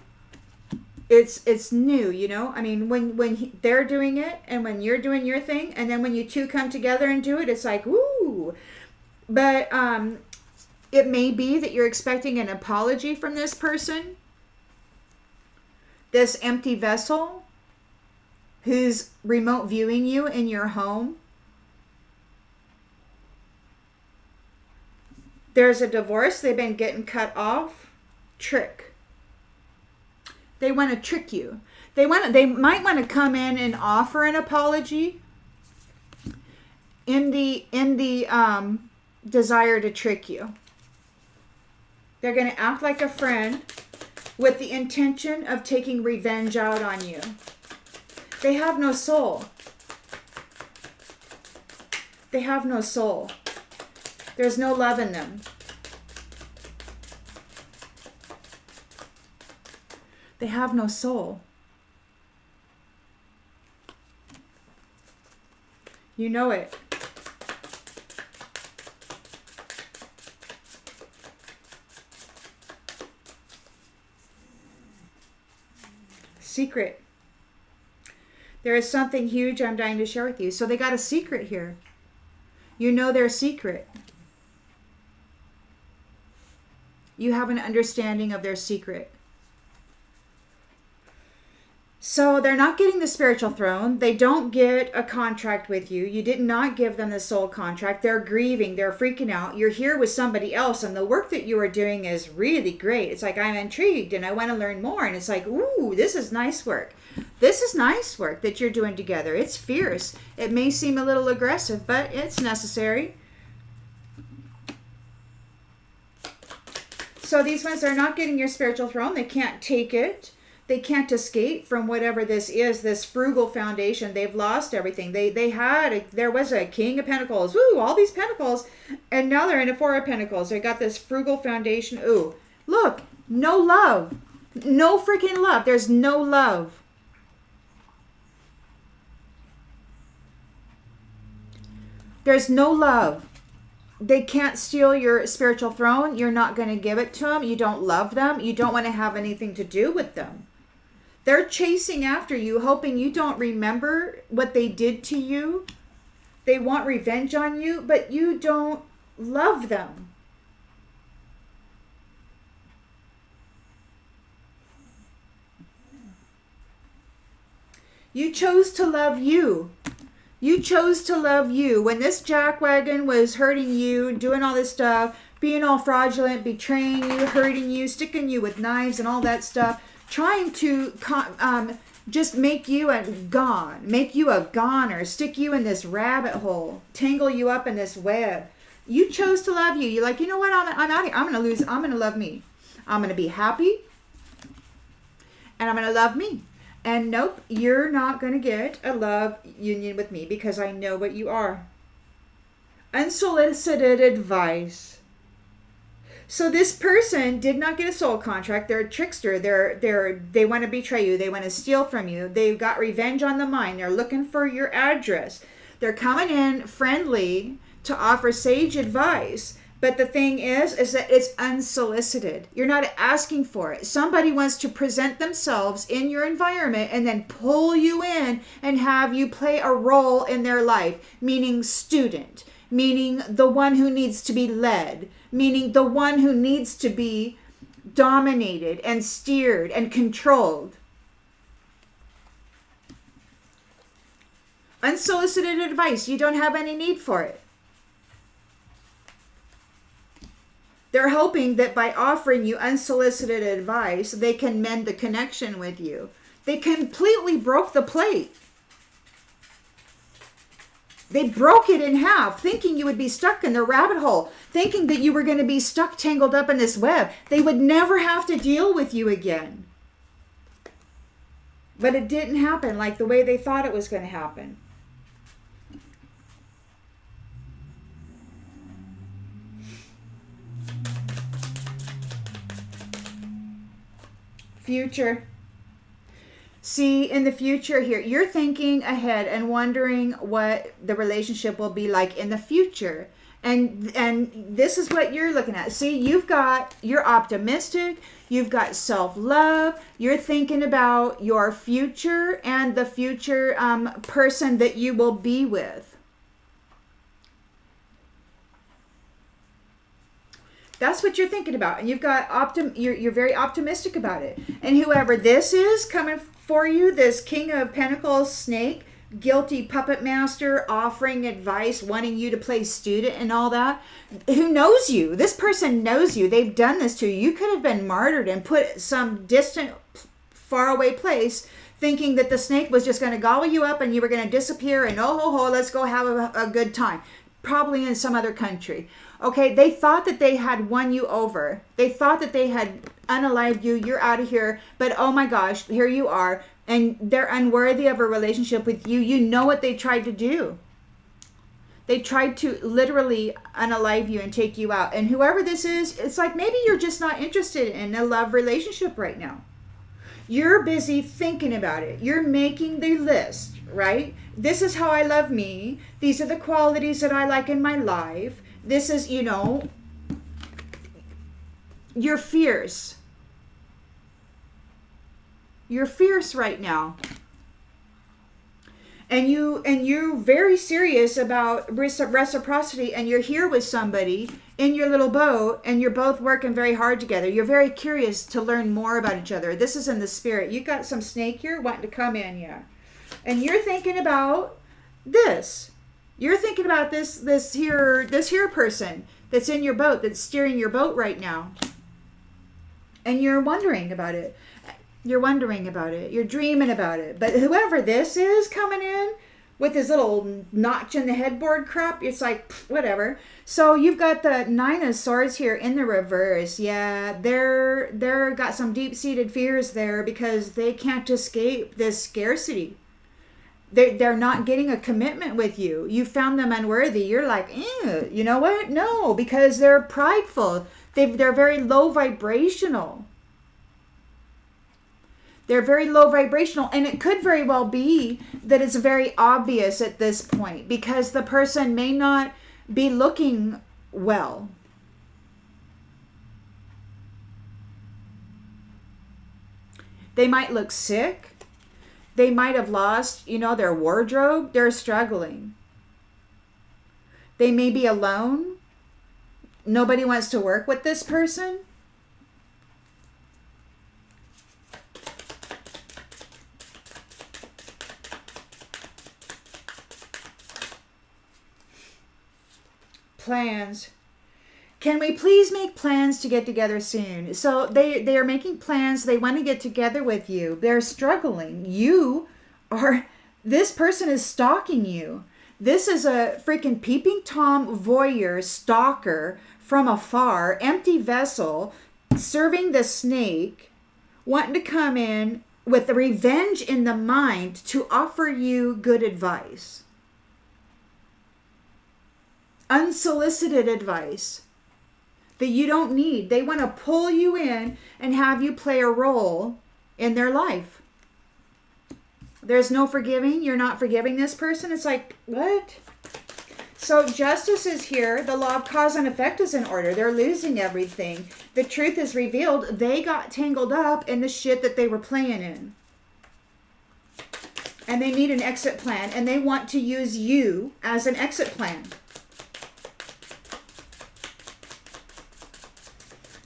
It's new, you know. I mean, when they're doing it and when you're doing your thing, and then when you two come together and do it, it's like, woo. But it may be that you're expecting an apology from this person, this empty vessel who's remote viewing you in your home. There's a divorce. They've been getting cut off. Trick. They want to trick you. They might want to come in and offer an apology in the desire to trick you. They're going to act like a friend with the intention of taking revenge out on you. They have no soul. They have no soul. There's no love in them. They have no soul. You know it. Secret. There is something huge I'm dying to share with you. So they got a secret here. You know their secret. You have an understanding of their secret. So they're not getting the spiritual throne. They don't get a contract with you. You did not give them the soul contract. They're grieving. They're freaking out. You're here with somebody else, and the work that you are doing is really great. It's like, I'm intrigued, and I want to learn more. And it's like, ooh, this is nice work. This is nice work that you're doing together. It's fierce. It may seem a little aggressive, but it's necessary. So these ones are not getting your spiritual throne. They can't take it. They can't escape from whatever this is, this frugal foundation. They've lost everything. There was a king of pentacles. Ooh, all these pentacles. And now they're in a four of pentacles. They got this frugal foundation. Ooh, look, no love. No freaking love. There's no love. There's no love. They can't steal your spiritual throne. You're not going to give it to them. You don't love them. You don't want to have anything to do with them. They're chasing after you, hoping you don't remember what they did to you. They want revenge on you, but you don't love them. You chose to love you. You chose to love you. When this jackwagon was hurting you, doing all this stuff, being all fraudulent, betraying you, hurting you, sticking you with knives and all that stuff, trying to just make you a goner, stick you in this rabbit hole, tangle you up in this web. You chose to love you. You're like, you know what? I'm out here. I'm going to love me. I'm going to be happy. And I'm going to love me. And nope, you're not going to get a love union with me because I know what you are. Unsolicited advice. So this person did not get a soul contract. They're a trickster. They want to betray you. They want to steal from you. They've got revenge on the mind. They're looking for your address. They're coming in friendly to offer sage advice. But the thing is that it's unsolicited. You're not asking for it. Somebody wants to present themselves in your environment and then pull you in and have you play a role in their life, meaning student, meaning the one who needs to be led, meaning the one who needs to be dominated and steered and controlled. Unsolicited advice, you don't have any need for it. They're hoping that by offering you unsolicited advice, they can mend the connection with you. They completely broke the plate. They broke it in half, thinking you would be stuck in the rabbit hole, thinking that you were going to be stuck, tangled up in this web. They would never have to deal with you again. But it didn't happen like the way they thought it was going to happen. Future. See, in the future here, you're thinking ahead and wondering what the relationship will be like in the future. And this is what you're looking at. See, you're optimistic, you've got self-love, you're thinking about your future and the future person that you will be with. That's what you're thinking about. And you've got you're very optimistic about it. And whoever this is coming for you, this King of Pentacles snake, guilty puppet master, offering advice, wanting you to play student and all that, who knows you? This person knows you. They've done this to you. You could have been martyred and put some distant, faraway place, thinking that the snake was just going to gobble you up and you were going to disappear and oh ho ho, let's go have a good time. Probably in some other country. Okay, they thought that they had won you over. They thought that they had unalived you. You're out of here. But oh my gosh, here you are. And they're unworthy of a relationship with you. You know what they tried to do. They tried to literally unalive you and take you out. And whoever this is, it's like maybe you're just not interested in a love relationship right now. You're busy thinking about it. You're making the list, right? This is how I love me. These are the qualities that I like in my life. This is, you're fierce. You're fierce right now. And you're very serious about reciprocity, and you're here with somebody in your little boat and you're both working very hard together. You're very curious to learn more about each other. This is in the spirit. You got some snake here wanting to come in, yeah. And you're thinking about this. You're thinking about this here person that's in your boat, that's steering your boat right now. And you're wondering about it. You're wondering about it. You're dreaming about it. But whoever this is coming in with his little notch in the headboard crap, it's like, whatever. So you've got the Nine of Swords here in the reverse. Yeah, they're got some deep-seated fears there because they can't escape this scarcity. They're not getting a commitment with you. You found them unworthy. You're like, you know what? No, because they're prideful. They're very low vibrational. They're very low vibrational. And it could very well be that it's very obvious at this point because the person may not be looking well. They might look sick. They might have lost, their wardrobe. They're struggling. They may be alone. Nobody wants to work with this person. Plans. Can we please make plans to get together soon? So they are making plans. They want to get together with you. They're struggling. This person is stalking you. This is a freaking peeping Tom voyeur stalker from afar, empty vessel, serving the snake, wanting to come in with the revenge in the mind to offer you good advice. Unsolicited advice that you don't need. They want to pull you in and have you play a role in their life. There's no forgiving. You're not forgiving this person. It's like, what? So justice is here. The law of cause and effect is in order. They're losing everything. The truth is revealed. They got tangled up in the shit that they were playing in. And they need an exit plan. And they want to use you as an exit plan.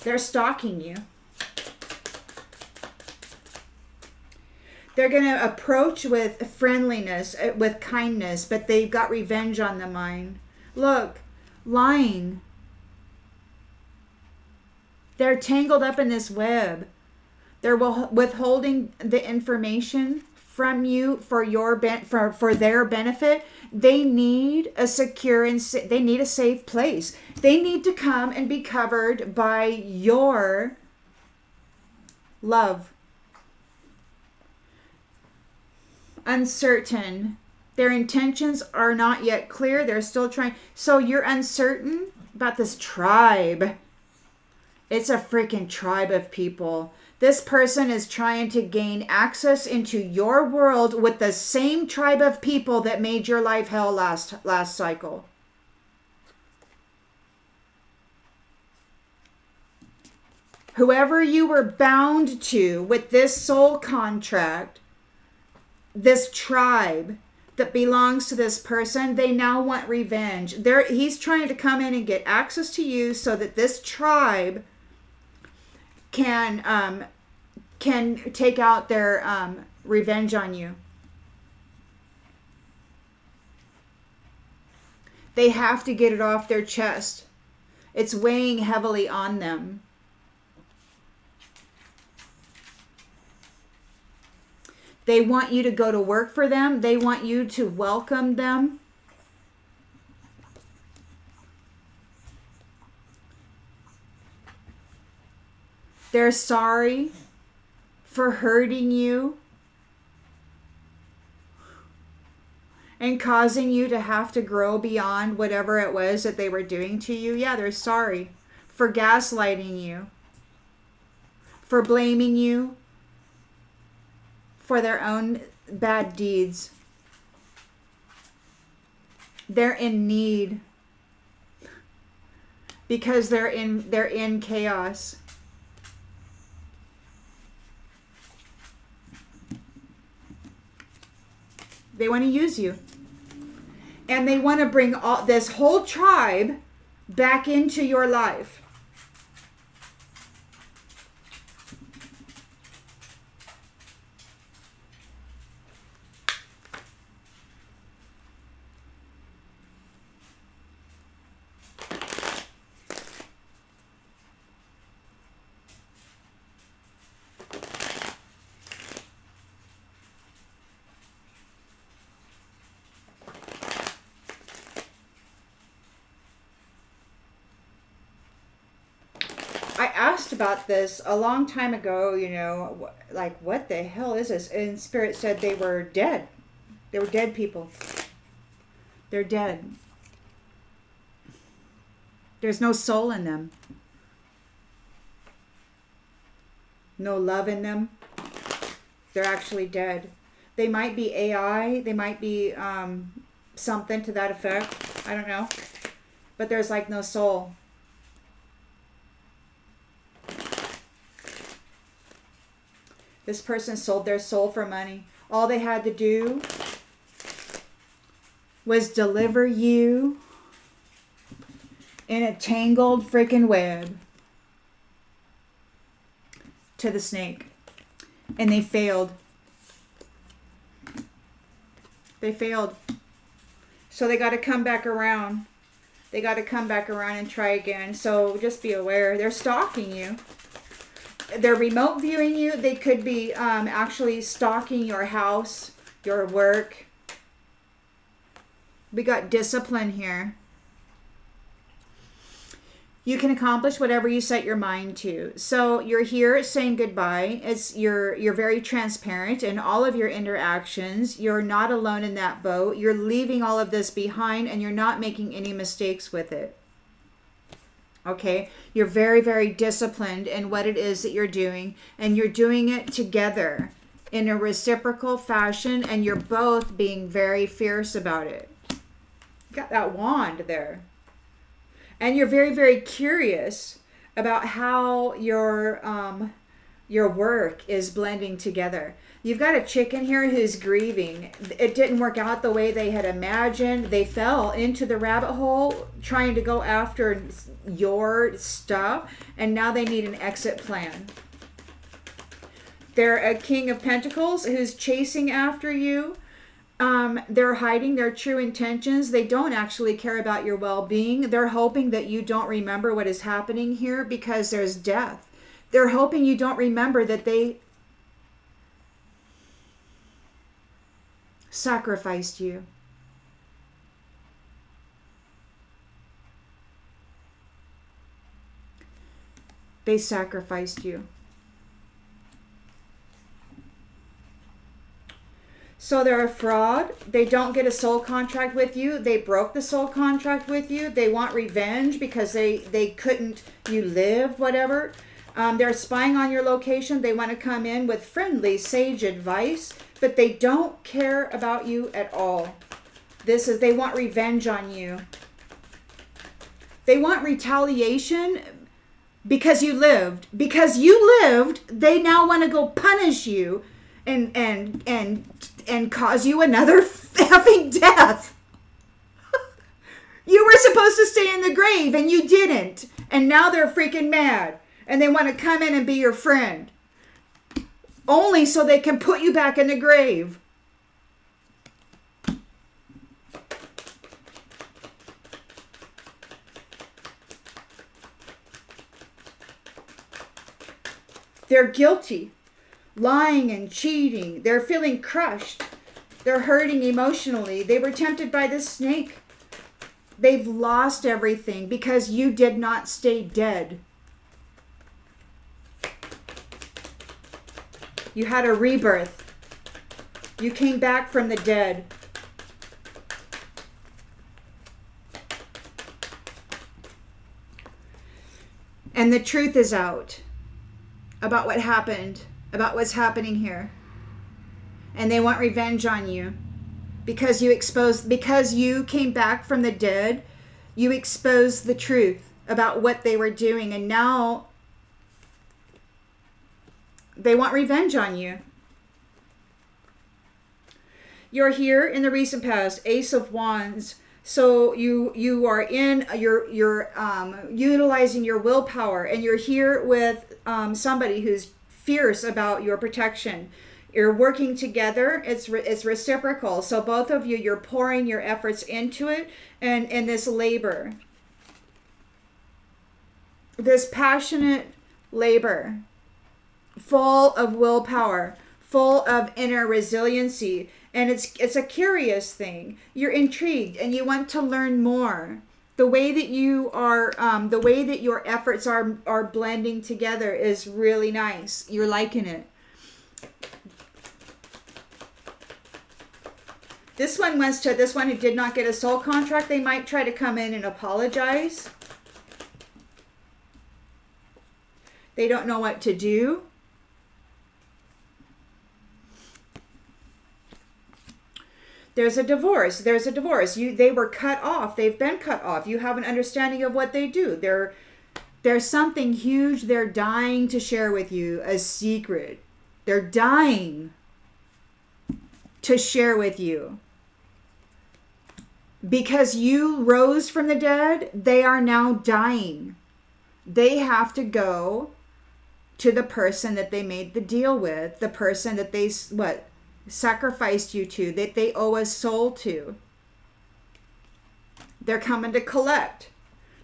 They're stalking you. They're going to approach with friendliness, with kindness, but they've got revenge on the mind. Look, lying. They're tangled up in this web. They're withholding the information from you for for their benefit. They need a secure and they need a safe place. They need to come and be covered by your love. Uncertain. Their intentions are not yet clear. They're still trying. So you're uncertain about this tribe. It's a freaking tribe of people. This person is trying to gain access into your world with the same tribe of people that made your life hell last cycle. Whoever you were bound to with this soul contract, this tribe that belongs to this person, they now want revenge. He's trying to come in and get access to you so that this tribe can take out their revenge on you. They have to get it off their chest. It's weighing heavily on them. They want you to go to work for them. They want you to welcome them. They're sorry for hurting you and causing you to have to grow beyond whatever it was that they were doing to you. Yeah, they're sorry for gaslighting you, for blaming you for their own bad deeds. They're in need because they're in chaos. They want to use you. And they want to bring this whole tribe back into your life. I asked about this a long time ago, like, what the hell is this? And Spirit said they were dead. They were dead people. They're dead. There's no soul in them. No love in them. They're actually dead. They might be AI. They might be something to that effect. I don't know. But there's like no soul. This person sold their soul for money. All they had to do was deliver you in a tangled freaking web to the snake. And they failed. They failed. So they got to come back around. They got to come back around and try again. So just be aware. They're stalking you. They're remote viewing you. They could be actually stalking your house, your work. We got discipline here. You can accomplish whatever you set your mind to. So you're here saying goodbye. You're very transparent in all of your interactions. You're not alone in that boat. You're leaving all of this behind, and you're not making any mistakes with it. Okay? You're very, very disciplined in what it is that you're doing, and you're doing it together in a reciprocal fashion, and you're both being very fierce about it. You got that wand there. And you're very, very curious about how your work is blending together. You've got a chick in here who's grieving. It didn't work out the way they had imagined. They fell into the rabbit hole trying to go after your stuff, and now they need an exit plan. They're a king of pentacles who's chasing after you. They're hiding their true intentions. They don't actually care about your well-being. They're hoping that you don't remember what is happening here because there's death. They're hoping you don't remember that they sacrificed you. They sacrificed you. So they're a fraud. They don't get a soul contract with you. They broke the soul contract with you. They want revenge because they couldn't, you lived, whatever. They're spying on your location. They want to come in with friendly, sage advice, but they don't care about you at all. They want revenge on you. They want retaliation because you lived. Because you lived, they now want to go punish you and cause you another effing death. You were supposed to stay in the grave and you didn't. And now they're freaking mad. And they want to come in and be your friend. Only so they can put you back in the grave. They're guilty. Lying and cheating. They're feeling crushed. They're hurting emotionally. They were tempted by the snake. They've lost everything because you did not stay dead. You had a rebirth. You came back from the dead. And the truth is out about what happened. About what's happening here. And they want revenge on you. Because you came back from the dead, you exposed the truth about what they were doing. And now they want revenge on you. You're here in the recent past, Ace of Wands. So you are you're utilizing your willpower, and you're here with somebody who's fierce about your protection. You're working together. It's reciprocal. So both of you, you're pouring your efforts into it, and this labor, this passionate labor, full of willpower, full of inner resiliency. And it's a curious thing. You're intrigued and you want to learn more. The way that you are, the way that your efforts are blending together is really nice. You're liking it. This one who did not get a soul contract, they might try to come in and apologize. They don't know what to do. There's a divorce. They were cut off. They've been cut off. You have an understanding of what they do. There's something huge they're dying to share with you, a secret. They're dying to share with you. Because you rose from the dead, they are now dying. They have to go to the person that they made the deal with, the person that they, sacrificed you to, that they owe a soul to. They're coming to collect.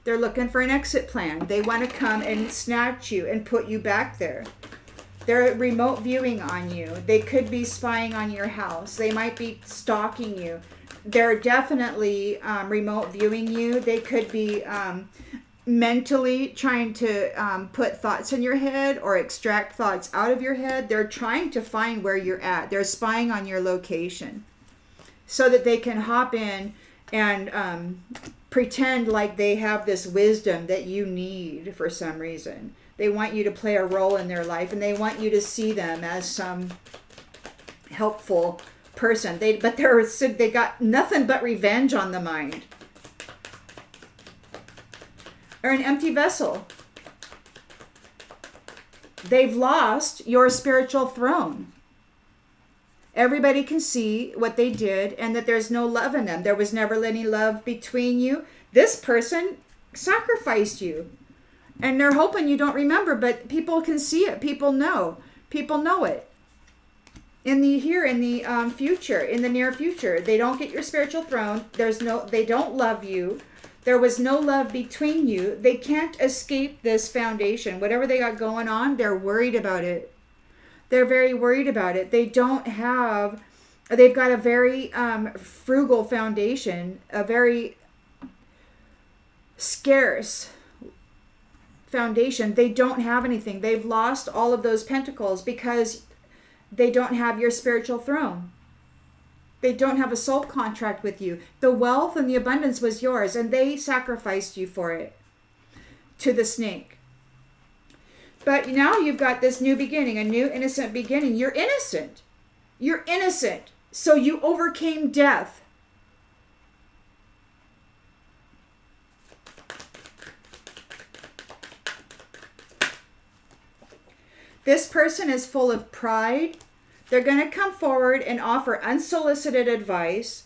They're looking for an exit plan. They want to come and snatch you and put you back there. They're remote viewing on you. They could be spying on your house. They might be stalking you. They're definitely remote viewing you. They could be mentally trying to put thoughts in your head or extract thoughts out of your head. They're trying to find where you're at. They're spying on your location so that they can hop in and pretend like they have this wisdom that you need for some reason. They want you to play a role in their life, and they want you to see them as some helpful person. They got nothing but revenge on the mind. Or an empty vessel. They've lost your spiritual throne. Everybody can see what they did and that there's no love in them. There was never any love between you. This person sacrificed you. And they're hoping you don't remember, but people can see it. People know. People know it. In the future, in the near future, they don't get your spiritual throne. They don't love you. There was no love between you. They can't escape this foundation. Whatever they got going on, they're worried about it. They're very worried about it. They've got a very frugal foundation, a very scarce foundation. They don't have anything. They've lost all of those pentacles because they don't have your spiritual throne. They don't have a soul contract with you. The wealth and the abundance was yours, and they sacrificed you for it to the snake. But now you've got this new beginning, a new innocent beginning. You're innocent. You're innocent. So you overcame death. This person is full of pride. They're going to come forward and offer unsolicited advice.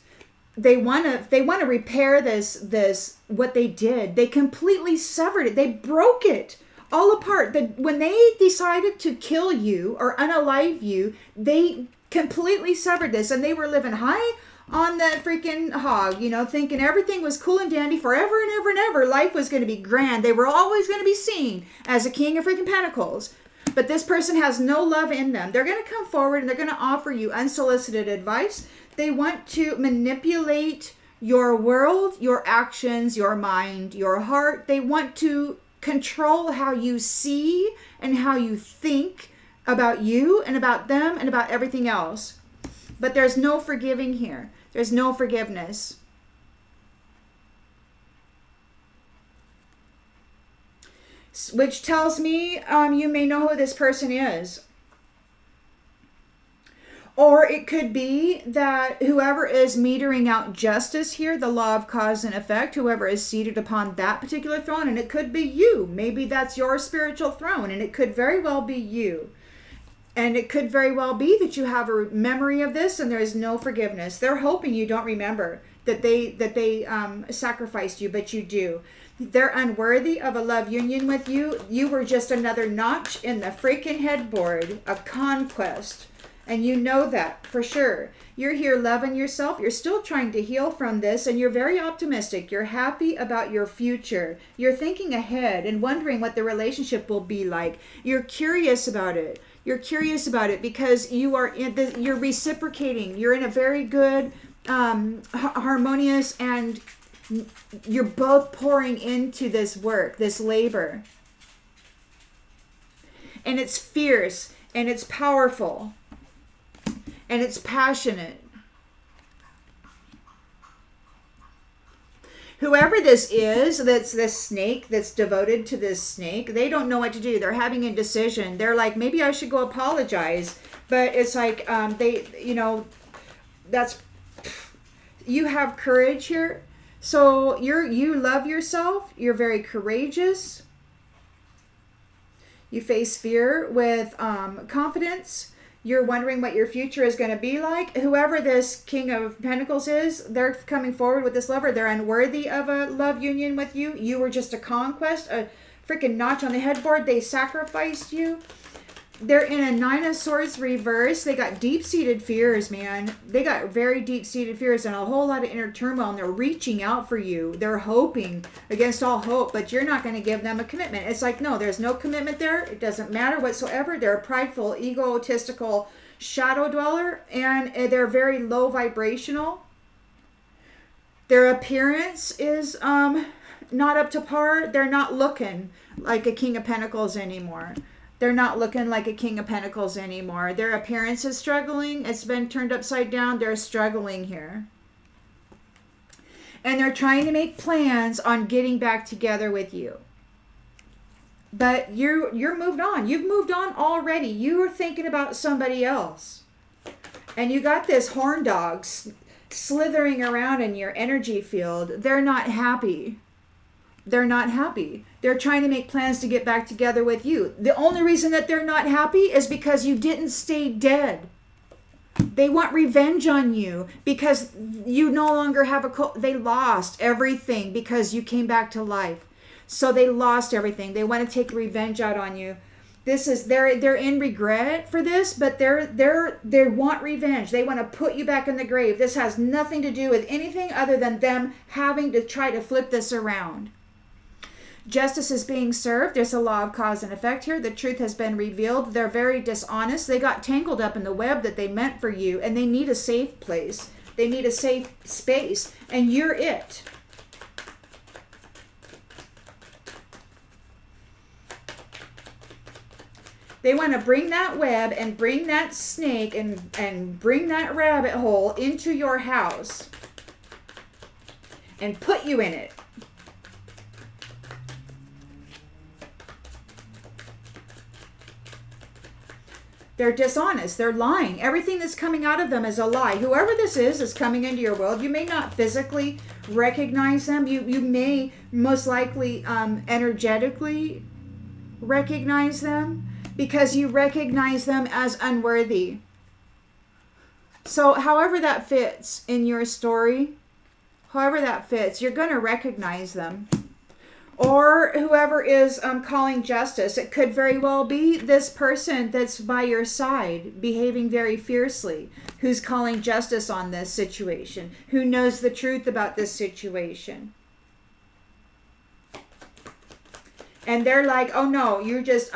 They want to repair this what they did. They completely severed it. They broke it all apart. When they decided to kill you or unalive you, they completely severed this, and they were living high on that freaking hog, thinking everything was cool and dandy forever and ever and ever. Life was going to be grand. They were always going to be seen as a king of freaking pentacles. But this person has no love in them. They're going to come forward and they're going to offer you unsolicited advice. They want to manipulate your world, your actions, your mind, your heart. They want to control how you see and how you think about you and about them and about everything else. But there's no forgiving here. There's no forgiveness. Which tells me you may know who this person is. Or it could be that whoever is metering out justice here, the law of cause and effect, whoever is seated upon that particular throne, and it could be you. Maybe that's your spiritual throne, and it could very well be you. And it could very well be that you have a memory of this and there is no forgiveness. They're hoping you don't remember that they sacrificed you, but you do. They're unworthy of a love union with you. You were just another notch in the freaking headboard, a conquest. And you know that for sure. You're here loving yourself. You're still trying to heal from this, and you're very optimistic. You're happy about your future. You're thinking ahead and wondering what the relationship will be like. You're curious about it. You're curious about it because you're reciprocating. You're in a very good, harmonious, and you're both pouring into this work, this labor. And it's fierce, and it's powerful, and it's passionate. Whoever this is, that's this snake, that's devoted to this snake, they don't know what to do. They're having a decision. They're like, maybe I should go apologize. But it's like, you have courage here. So you love yourself. You're very courageous. You face fear with confidence. You're wondering what your future is going to be like. Whoever this King of Pentacles is, they're coming forward with this lover. They're unworthy of a love union with you. You were just a conquest, a freaking notch on the headboard. They sacrificed you. They're in a Nine of Swords reverse. They got deep-seated fears, man. They got very deep-seated fears and a whole lot of inner turmoil, and they're reaching out for you. They're hoping against all hope, but you're not going to give them a commitment. It's like, no, there's no commitment there. It doesn't matter whatsoever. They're a prideful, egotistical shadow dweller, and they're very low vibrational. Their appearance is not up to par. They're not looking like a King of Pentacles anymore. They're not looking like a King of Pentacles anymore. Their appearance is struggling. It's been turned upside down. They're struggling here. And they're trying to make plans on getting back together with you. But you're moved on. You've moved on already. You were thinking about somebody else. And you got this horn dog slithering around in your energy field. They're not happy. They're not happy. They're trying to make plans to get back together with you. The only reason that they're not happy is because you didn't stay dead. They want revenge on you because you no longer have they lost everything because you came back to life. So they lost everything. They want to take revenge out on you. They're in regret for this, but they want revenge. They want to put you back in the grave. This has nothing to do with anything other than them having to try to flip this around. Justice is being served. There's a law of cause and effect here. The truth has been revealed. They're very dishonest. They got tangled up in the web that they meant for you, and they need a safe place. They need a safe space, and you're it. They want to bring that web and bring that snake and bring that rabbit hole into your house and put you in it. They're dishonest. They're lying. Everything that's coming out of them is a lie. Whoever this is coming into your world. You may not physically recognize them. You may most likely energetically recognize them because you recognize them as unworthy. So however that fits in your story, however that fits, you're going to recognize them. Or whoever is calling justice. It could very well be this person that's by your side, behaving very fiercely, who's calling justice on this situation, who knows the truth about this situation. And they're like, oh no, you're just,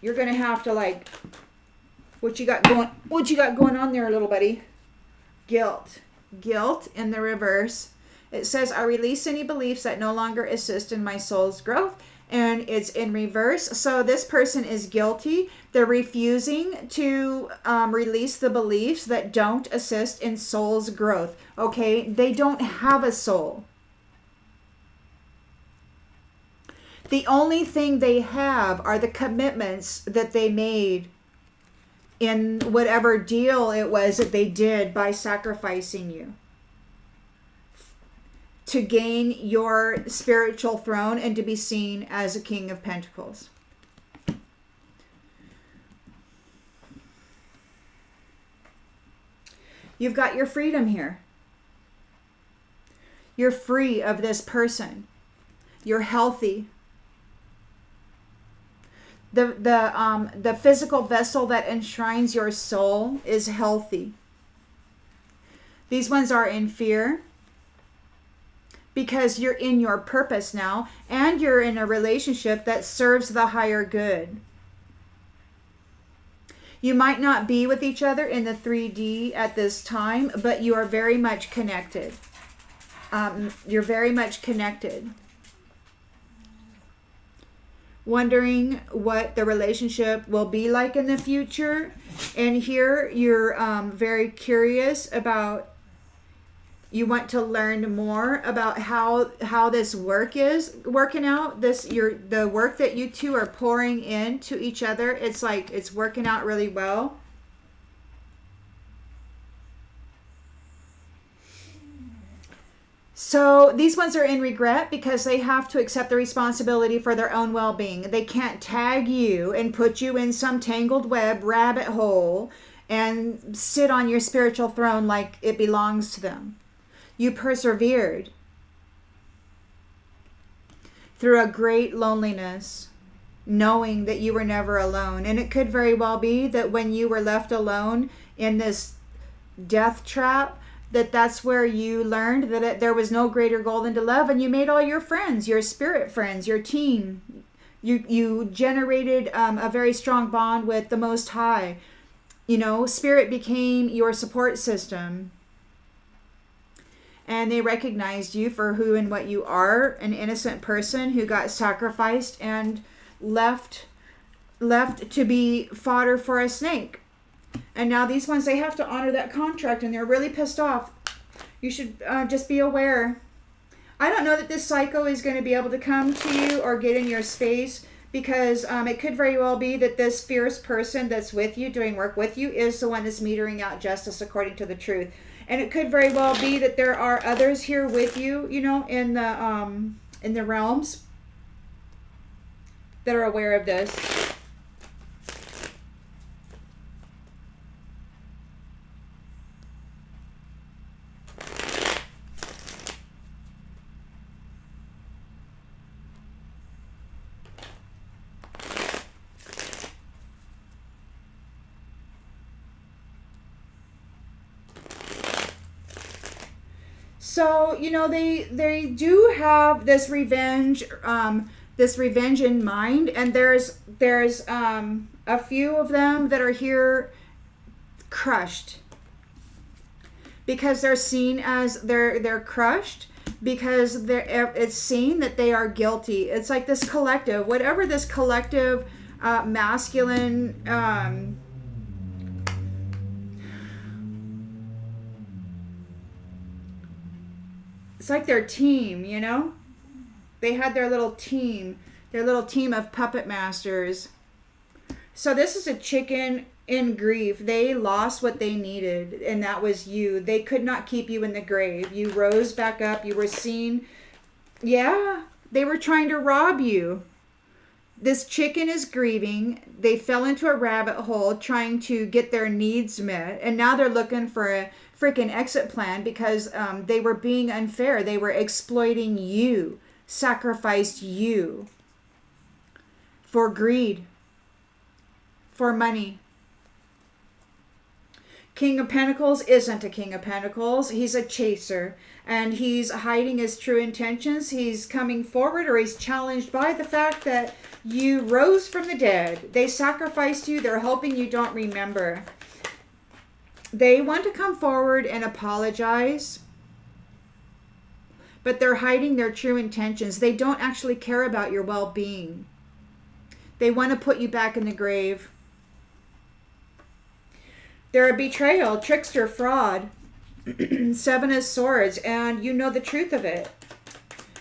you're going to have to like, what you got going on there, little buddy? Guilt in the reverse. It says, I release any beliefs that no longer assist in my soul's growth. And it's in reverse. So this person is guilty. They're refusing to release the beliefs that don't assist in soul's growth. Okay? They don't have a soul. The only thing they have are the commitments that they made in whatever deal it was that they did by sacrificing you to gain your spiritual throne and to be seen as a King of Pentacles. You've got your freedom here. You're free of this person. You're healthy. The physical vessel that enshrines your soul is healthy. These ones are in fear because you're in your purpose now and you're in a relationship that serves the higher good. You might not be with each other in the 3D at this time, but you are very much connected. You're very much connected. Wondering what the relationship will be like in the future. And here you're very curious about, you want to learn more about how this work is working out. The work that you two are pouring into each other, it's like it's working out really well. So these ones are in regret because they have to accept the responsibility for their own well-being. They can't tag you and put you in some tangled web rabbit hole and sit on your spiritual throne like it belongs to them. You persevered through a great loneliness, knowing that you were never alone. And it could very well be that when you were left alone in this death trap, that's where you learned that there was no greater goal than to love, and you made all your friends, your spirit friends, your team. You generated a very strong bond with the Most High. You know, spirit became your support system. and they recognized you for who and what you are, an innocent person who got sacrificed and left to be fodder for a snake. And now these ones, they have to honor that contract, and they're really pissed off. You should just be aware. I don't know that this psycho is going to be able to come to you or get in your space, because it could very well be that this fierce person that's with you, doing work with you, is the one that's metering out justice according to the truth. And it could very well be that there are others here with you, you know, in the realms that are aware of this. So, you know, they do have this revenge in mind, and there's a few of them that are here crushed, because they're seen as they're crushed, because it's seen that they are guilty. It's like this collective, whatever this collective masculine it's like their team, you know? They had their little team of puppet masters. So this is a chicken in grief. They lost what they needed, and that was you. They could not keep you in the grave. You rose back up. You were seen. Yeah, they were trying to rob you. This chicken is grieving. They fell into a rabbit hole trying to get their needs met, and now they're looking for a freaking exit plan, because they were being unfair. They were exploiting you, sacrificed you for greed, for money. King of Pentacles isn't a King of Pentacles. He's a chaser, and he's hiding his true intentions. He's coming forward, or he's challenged by the fact that you rose from the dead. They sacrificed you. They're hoping you don't remember. They want to come forward and apologize, but they're hiding their true intentions. They don't actually care about your well-being. They want to put you back in the grave. They're a betrayal, trickster, fraud. 7 of Swords, and you know the truth of it.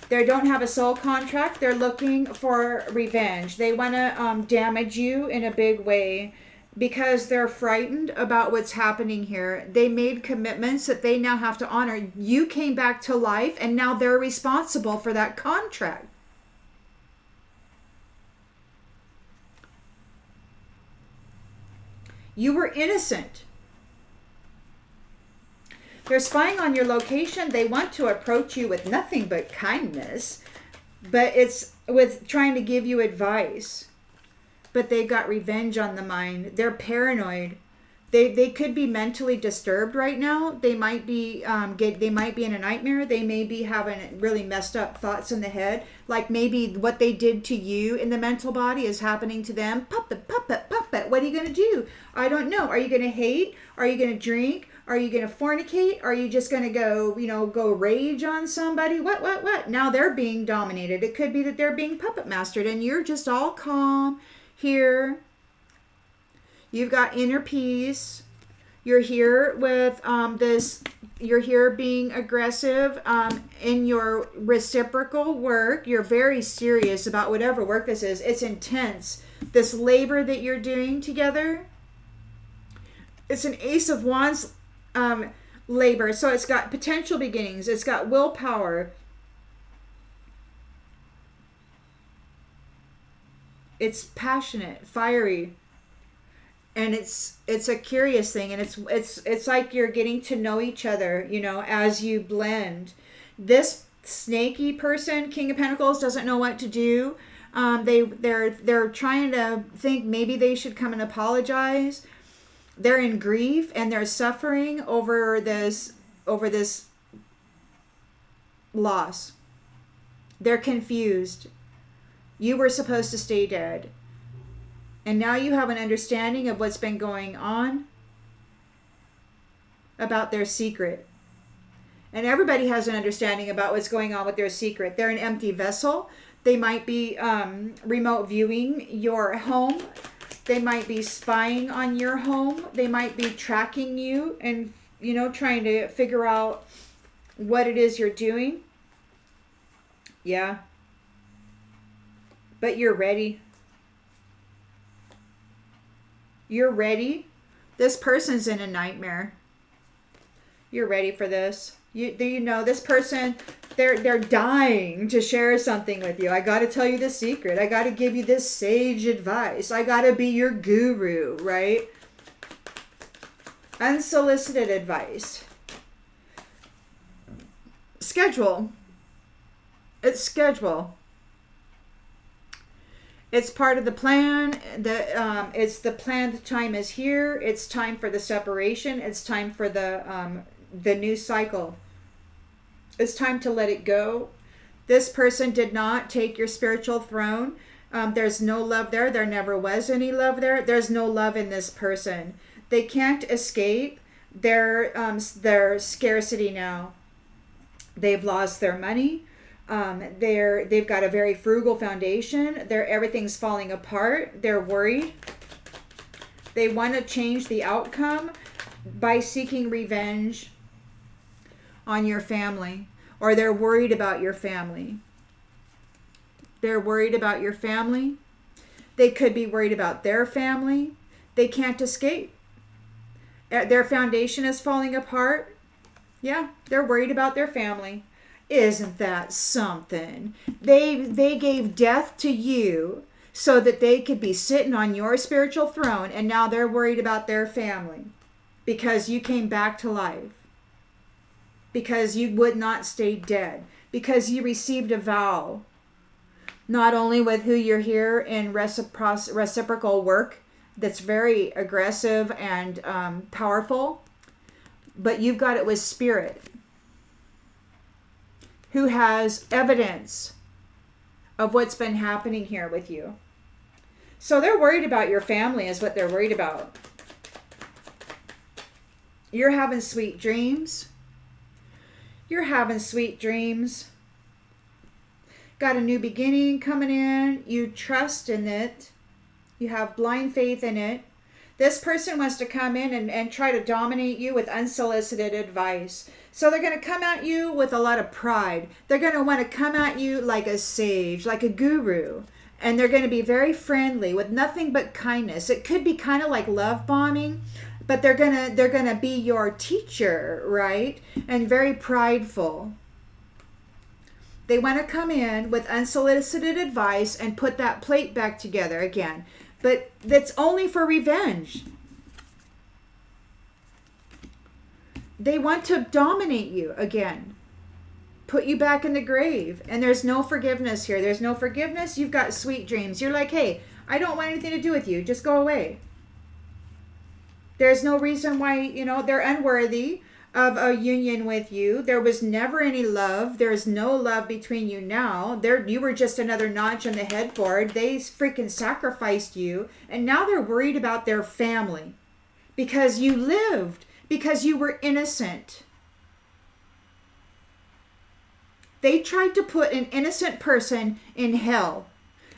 They don't have a soul contract. They're looking for revenge. They want to damage you in a big way, because they're frightened about what's happening here. They made commitments that they now have to honor. You came back to life, and now they're responsible for that contract. You were innocent. They're spying on your location. They want to approach you with nothing but kindness, but it's with trying to give you advice. But they've got revenge on the mind. They're paranoid. They could be mentally disturbed right now. They might be they might be in a nightmare. They may be having really messed up thoughts in the head. Like maybe what they did to you in the mental body is happening to them. Puppet, puppet, puppet. What are you going to do? I don't know. Are you going to hate? Are you going to drink? Are you going to fornicate? Are you just going to go rage on somebody? What? Now they're being dominated. It could be that they're being puppet mastered, and you're just all calm here. You've got inner peace. You're here with you're here being aggressive in your reciprocal work. You're very serious about whatever work this is. It's intense. This labor that you're doing together. It's an Ace of Wands labor. So it's got potential beginnings. It's got willpower. It's passionate, fiery. And it's a curious thing, and it's like you're getting to know each other, as you blend. This snaky person, King of Pentacles, doesn't know what to do. They're trying to think maybe they should come and apologize. They're in grief, and they're suffering over this loss. They're confused. You were supposed to stay dead. And now you have an understanding of what's been going on about their secret. And everybody has an understanding about what's going on with their secret. They're an empty vessel. They might be remote viewing your home. They might be spying on your home. They might be tracking you and, trying to figure out what it is you're doing. Yeah. But you're ready. You're ready. This person's in a nightmare. You're ready for this. This person, they're dying to share something with you. I got to tell you the secret. I got to give you this sage advice. I got to be your guru, right? Unsolicited advice. Schedule. It's schedule. It's part of the plan. It's the planned time is here. It's time for the separation. It's time for the new cycle. It's time to let it go. This person did not take your spiritual throne. There's no love there. There never was any love there. There's no love in this person. They can't escape their scarcity now. They've lost their money. They've got a very frugal foundation. Everything's falling apart. They're worried. They want to change the outcome by seeking revenge on your family, or they're worried about your family. They're worried about your family. They could be worried about their family. They can't escape. Their foundation is falling apart. Yeah, they're worried about their family. Isn't that something? They gave death to you so that they could be sitting on your spiritual throne, and now they're worried about their family because you came back to life. Because you would not stay dead. Because you received a vow. Not only with who you're here in reciprocal work that's very aggressive and powerful, but you've got it with spirit, who has evidence of what's been happening here with you. So they're worried about your family is what they're worried about. You're having sweet dreams. You're having sweet dreams. Got a new beginning coming in. You trust in it. You have blind faith in it. This person wants to come in and try to dominate you with unsolicited advice. So they're going to come at you with a lot of pride. They're going to want to come at you like a sage, like a guru. And they're going to be very friendly with nothing but kindness. It could be kind of like love bombing, but they're gonna be your teacher, right? And very prideful. They want to come in with unsolicited advice and put that plate back together again. But that's only for revenge. They want to dominate you again. Put you back in the grave. And there's no forgiveness here. There's no forgiveness. You've got sweet dreams. You're like, hey, I don't want anything to do with you. Just go away. There's no reason why, they're unworthy of a union with you. There was never any love. There's no love between you now. You were just another notch on the headboard. They freaking sacrificed you. And now they're worried about their family. Because you lived. Because you were innocent. They tried to put an innocent person in hell.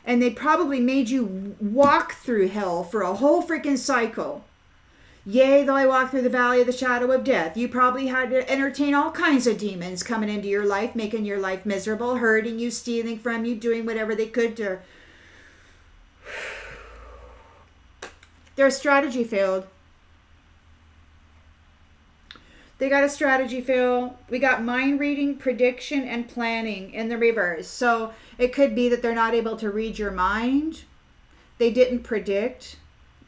And they probably made you walk through hell for a whole freaking cycle. Yea, though I walk through the valley of the shadow of death. You probably had to entertain all kinds of demons coming into your life, making your life miserable, hurting you, stealing from you, doing whatever they could to... Their strategy failed. They got a strategy fail. We got mind reading, prediction, and planning in the reverse. So it could be that they're not able to read your mind. They didn't predict.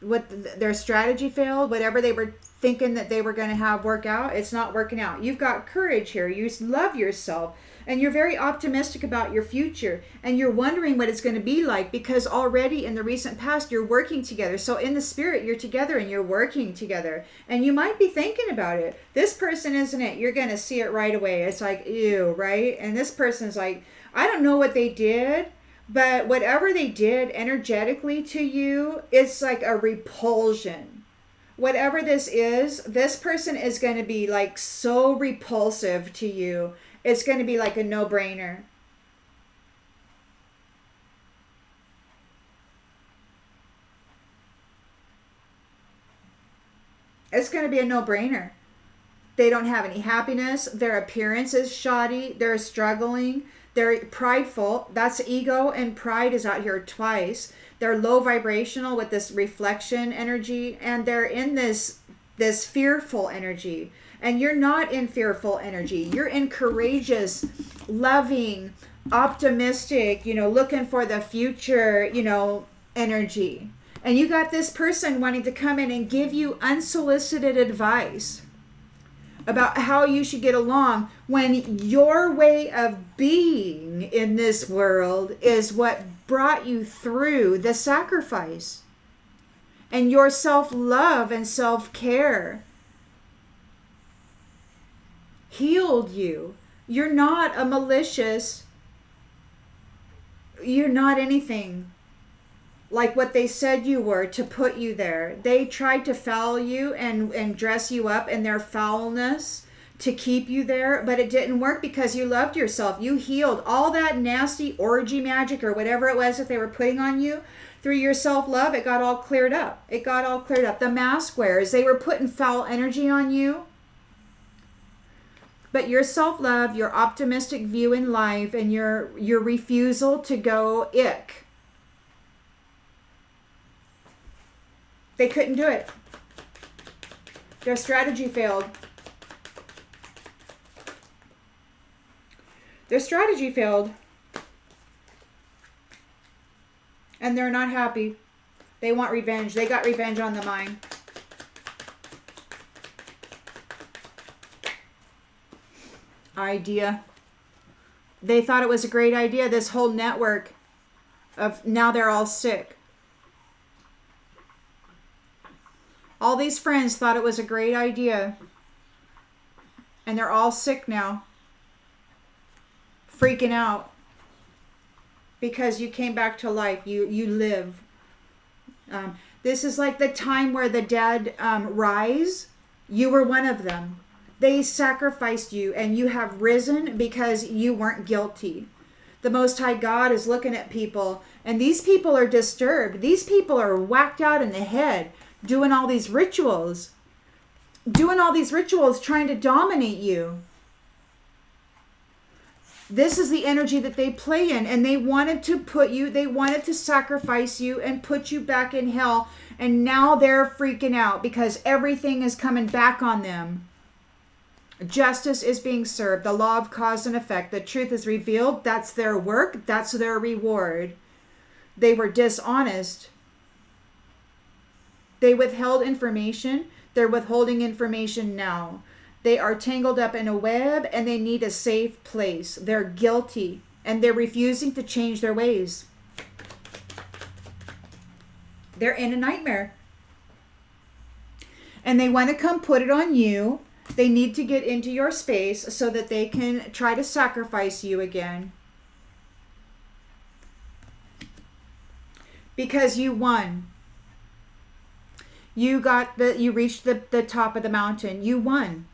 Their strategy failed. Whatever they were thinking that they were going to have work out, it's not working out. You've got courage here. You love yourself. And you're very optimistic about your future. And you're wondering what it's going to be like because already in the recent past, you're working together. So in the spirit, you're together and you're working together. And you might be thinking about it. This person isn't it. You're going to see it right away. It's like, ew, right? And this person's like, I don't know what they did. But whatever they did energetically to you, it's like a repulsion. whatever this person is going to be like so repulsive to you. It's going to be like a no-brainer. It's going to be a no-brainer. They don't have any happiness. Their appearance is shoddy. They're struggling. They're prideful. That's ego, and pride is out here twice. They're low vibrational with this reflection energy, and they're in this fearful energy. And you're not in fearful energy. You're in courageous, loving, optimistic, looking for the future, energy. And you got this person wanting to come in and give you unsolicited advice about how you should get along, when your way of being in this world is what brought you through the sacrifice. And your self-love and self-care healed you. You're not a malicious, you're not anything like what they said you were to put you there. They tried to foul you and dress you up in their foulness to keep you there, but it didn't work because you loved yourself. You healed all that nasty orgy magic or whatever it was that they were putting on you. Through your self-love, it got all cleared up. It got all cleared up. The mask wearers, they were putting foul energy on you. But your self-love, your optimistic view in life, and your refusal to go ick, they couldn't do it. Their strategy failed. Their strategy failed. And they're not happy. They want revenge. They got revenge on the mind. Idea. They thought it was a great idea. This whole network of, now they're all sick. All these friends thought it was a great idea. And they're all sick now. Freaking out. Because you came back to life. You live. This is like the time where the dead rise. You were one of them. They sacrificed you, and you have risen because you weren't guilty. The Most High God is looking at people, and these people are disturbed. These people are whacked out in the head, doing all these rituals. Trying to dominate you. This is the energy that they play in, and they wanted to sacrifice you and put you back in hell, and now they're freaking out because everything is coming back on them. Justice is being served. The law of cause and effect. The truth is revealed. That's their work. That's their reward. They were dishonest. They withheld information. They're withholding information now. They are tangled up in a web, and they need a safe place. They're guilty, and they're refusing to change their ways. They're in a nightmare. And they want to come put it on you. They need to get into your space so that they can try to sacrifice you again. Because you won. You reached the top of the mountain. You won.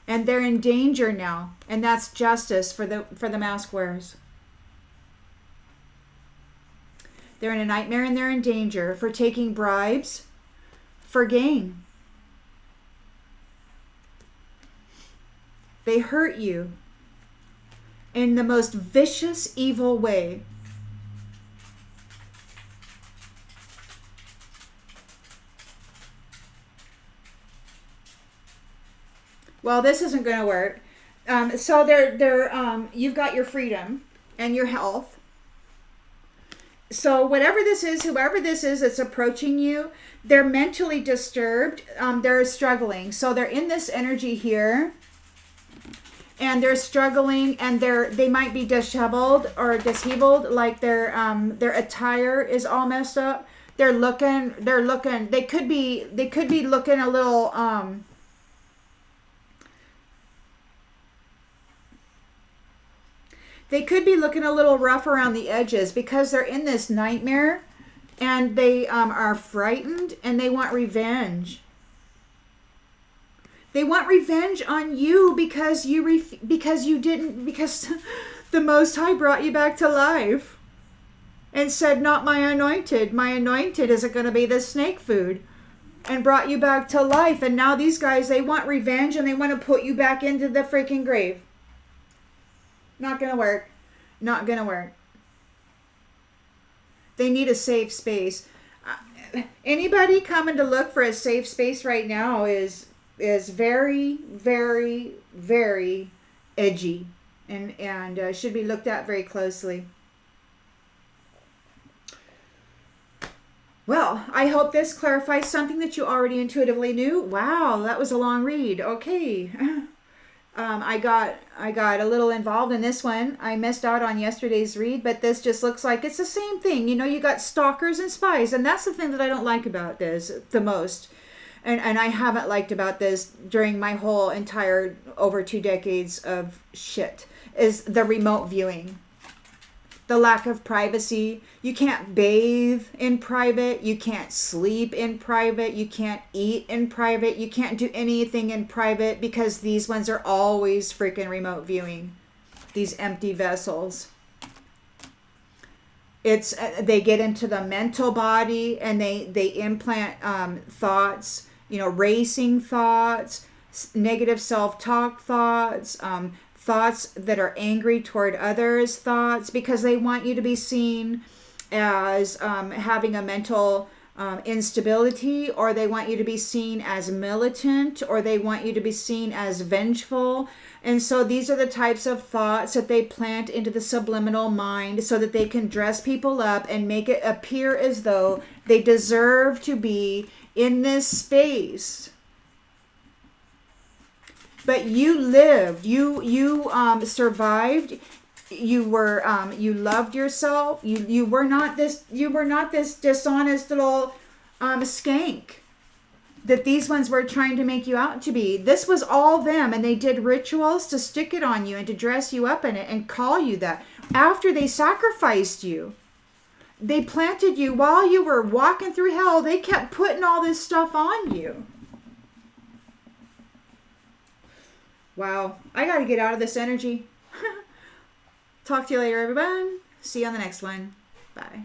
And they're in danger now. And that's justice for the mask wearers. They're in a nightmare, and they're in danger for taking bribes for gain. They hurt you in the most vicious, evil way. Well, this isn't going to work. So you've got your freedom and your health. So whatever this is, whoever this is that's approaching you, they're mentally disturbed. They're struggling. So they're in this energy here. And they're struggling, and they might be disheveled or disheveled, like their attire is all messed up. They're looking. They could be looking a little They could be looking a little rough around the edges because they're in this nightmare. and they are frightened, and they want revenge. They want revenge on you because because the Most High brought you back to life and said, "Not my anointed. My anointed isn't going to be this snake food," and brought you back to life. And now these guys, they want revenge, and they want to put you back into the freaking grave. Not going to work. Not going to work. They need a safe space. Anybody coming to look for a safe space right now is very, very, very edgy, and should be looked at very closely. Well, I hope this clarifies something that you already intuitively knew. Wow, that was a long read. Okay. I got a little involved in this one. I missed out on yesterday's read, but this just looks like it's the same thing. You know, you got stalkers and spies, and that's the thing that I don't like about this the most. And I haven't liked about this during my whole entire over 2 decades of shit, is the remote viewing. The lack of privacy. You can't bathe in private. You can't sleep in private. You can't eat in private. You can't do anything in private because these ones are always freaking remote viewing. These empty vessels. They get into the mental body, and they implant thoughts, racing thoughts, negative self-talk thoughts, thoughts that are angry toward others thoughts, because they want you to be seen as having a mental instability, or they want you to be seen as militant, or they want you to be seen as vengeful. And so these are the types of thoughts that they plant into the subliminal mind so that they can dress people up and make it appear as though they deserve to be in this space. But you lived, you survived. You were you loved yourself. You were not this dishonest little skank that these ones were trying to make you out to be. This was all them, and they did rituals to stick it on you and to dress you up in it and call you that. After they sacrificed you, they planted you while you were walking through hell. They kept putting all this stuff on you. Wow, I got to get out of this energy. Talk to you later, everyone. See you on the next one. Bye.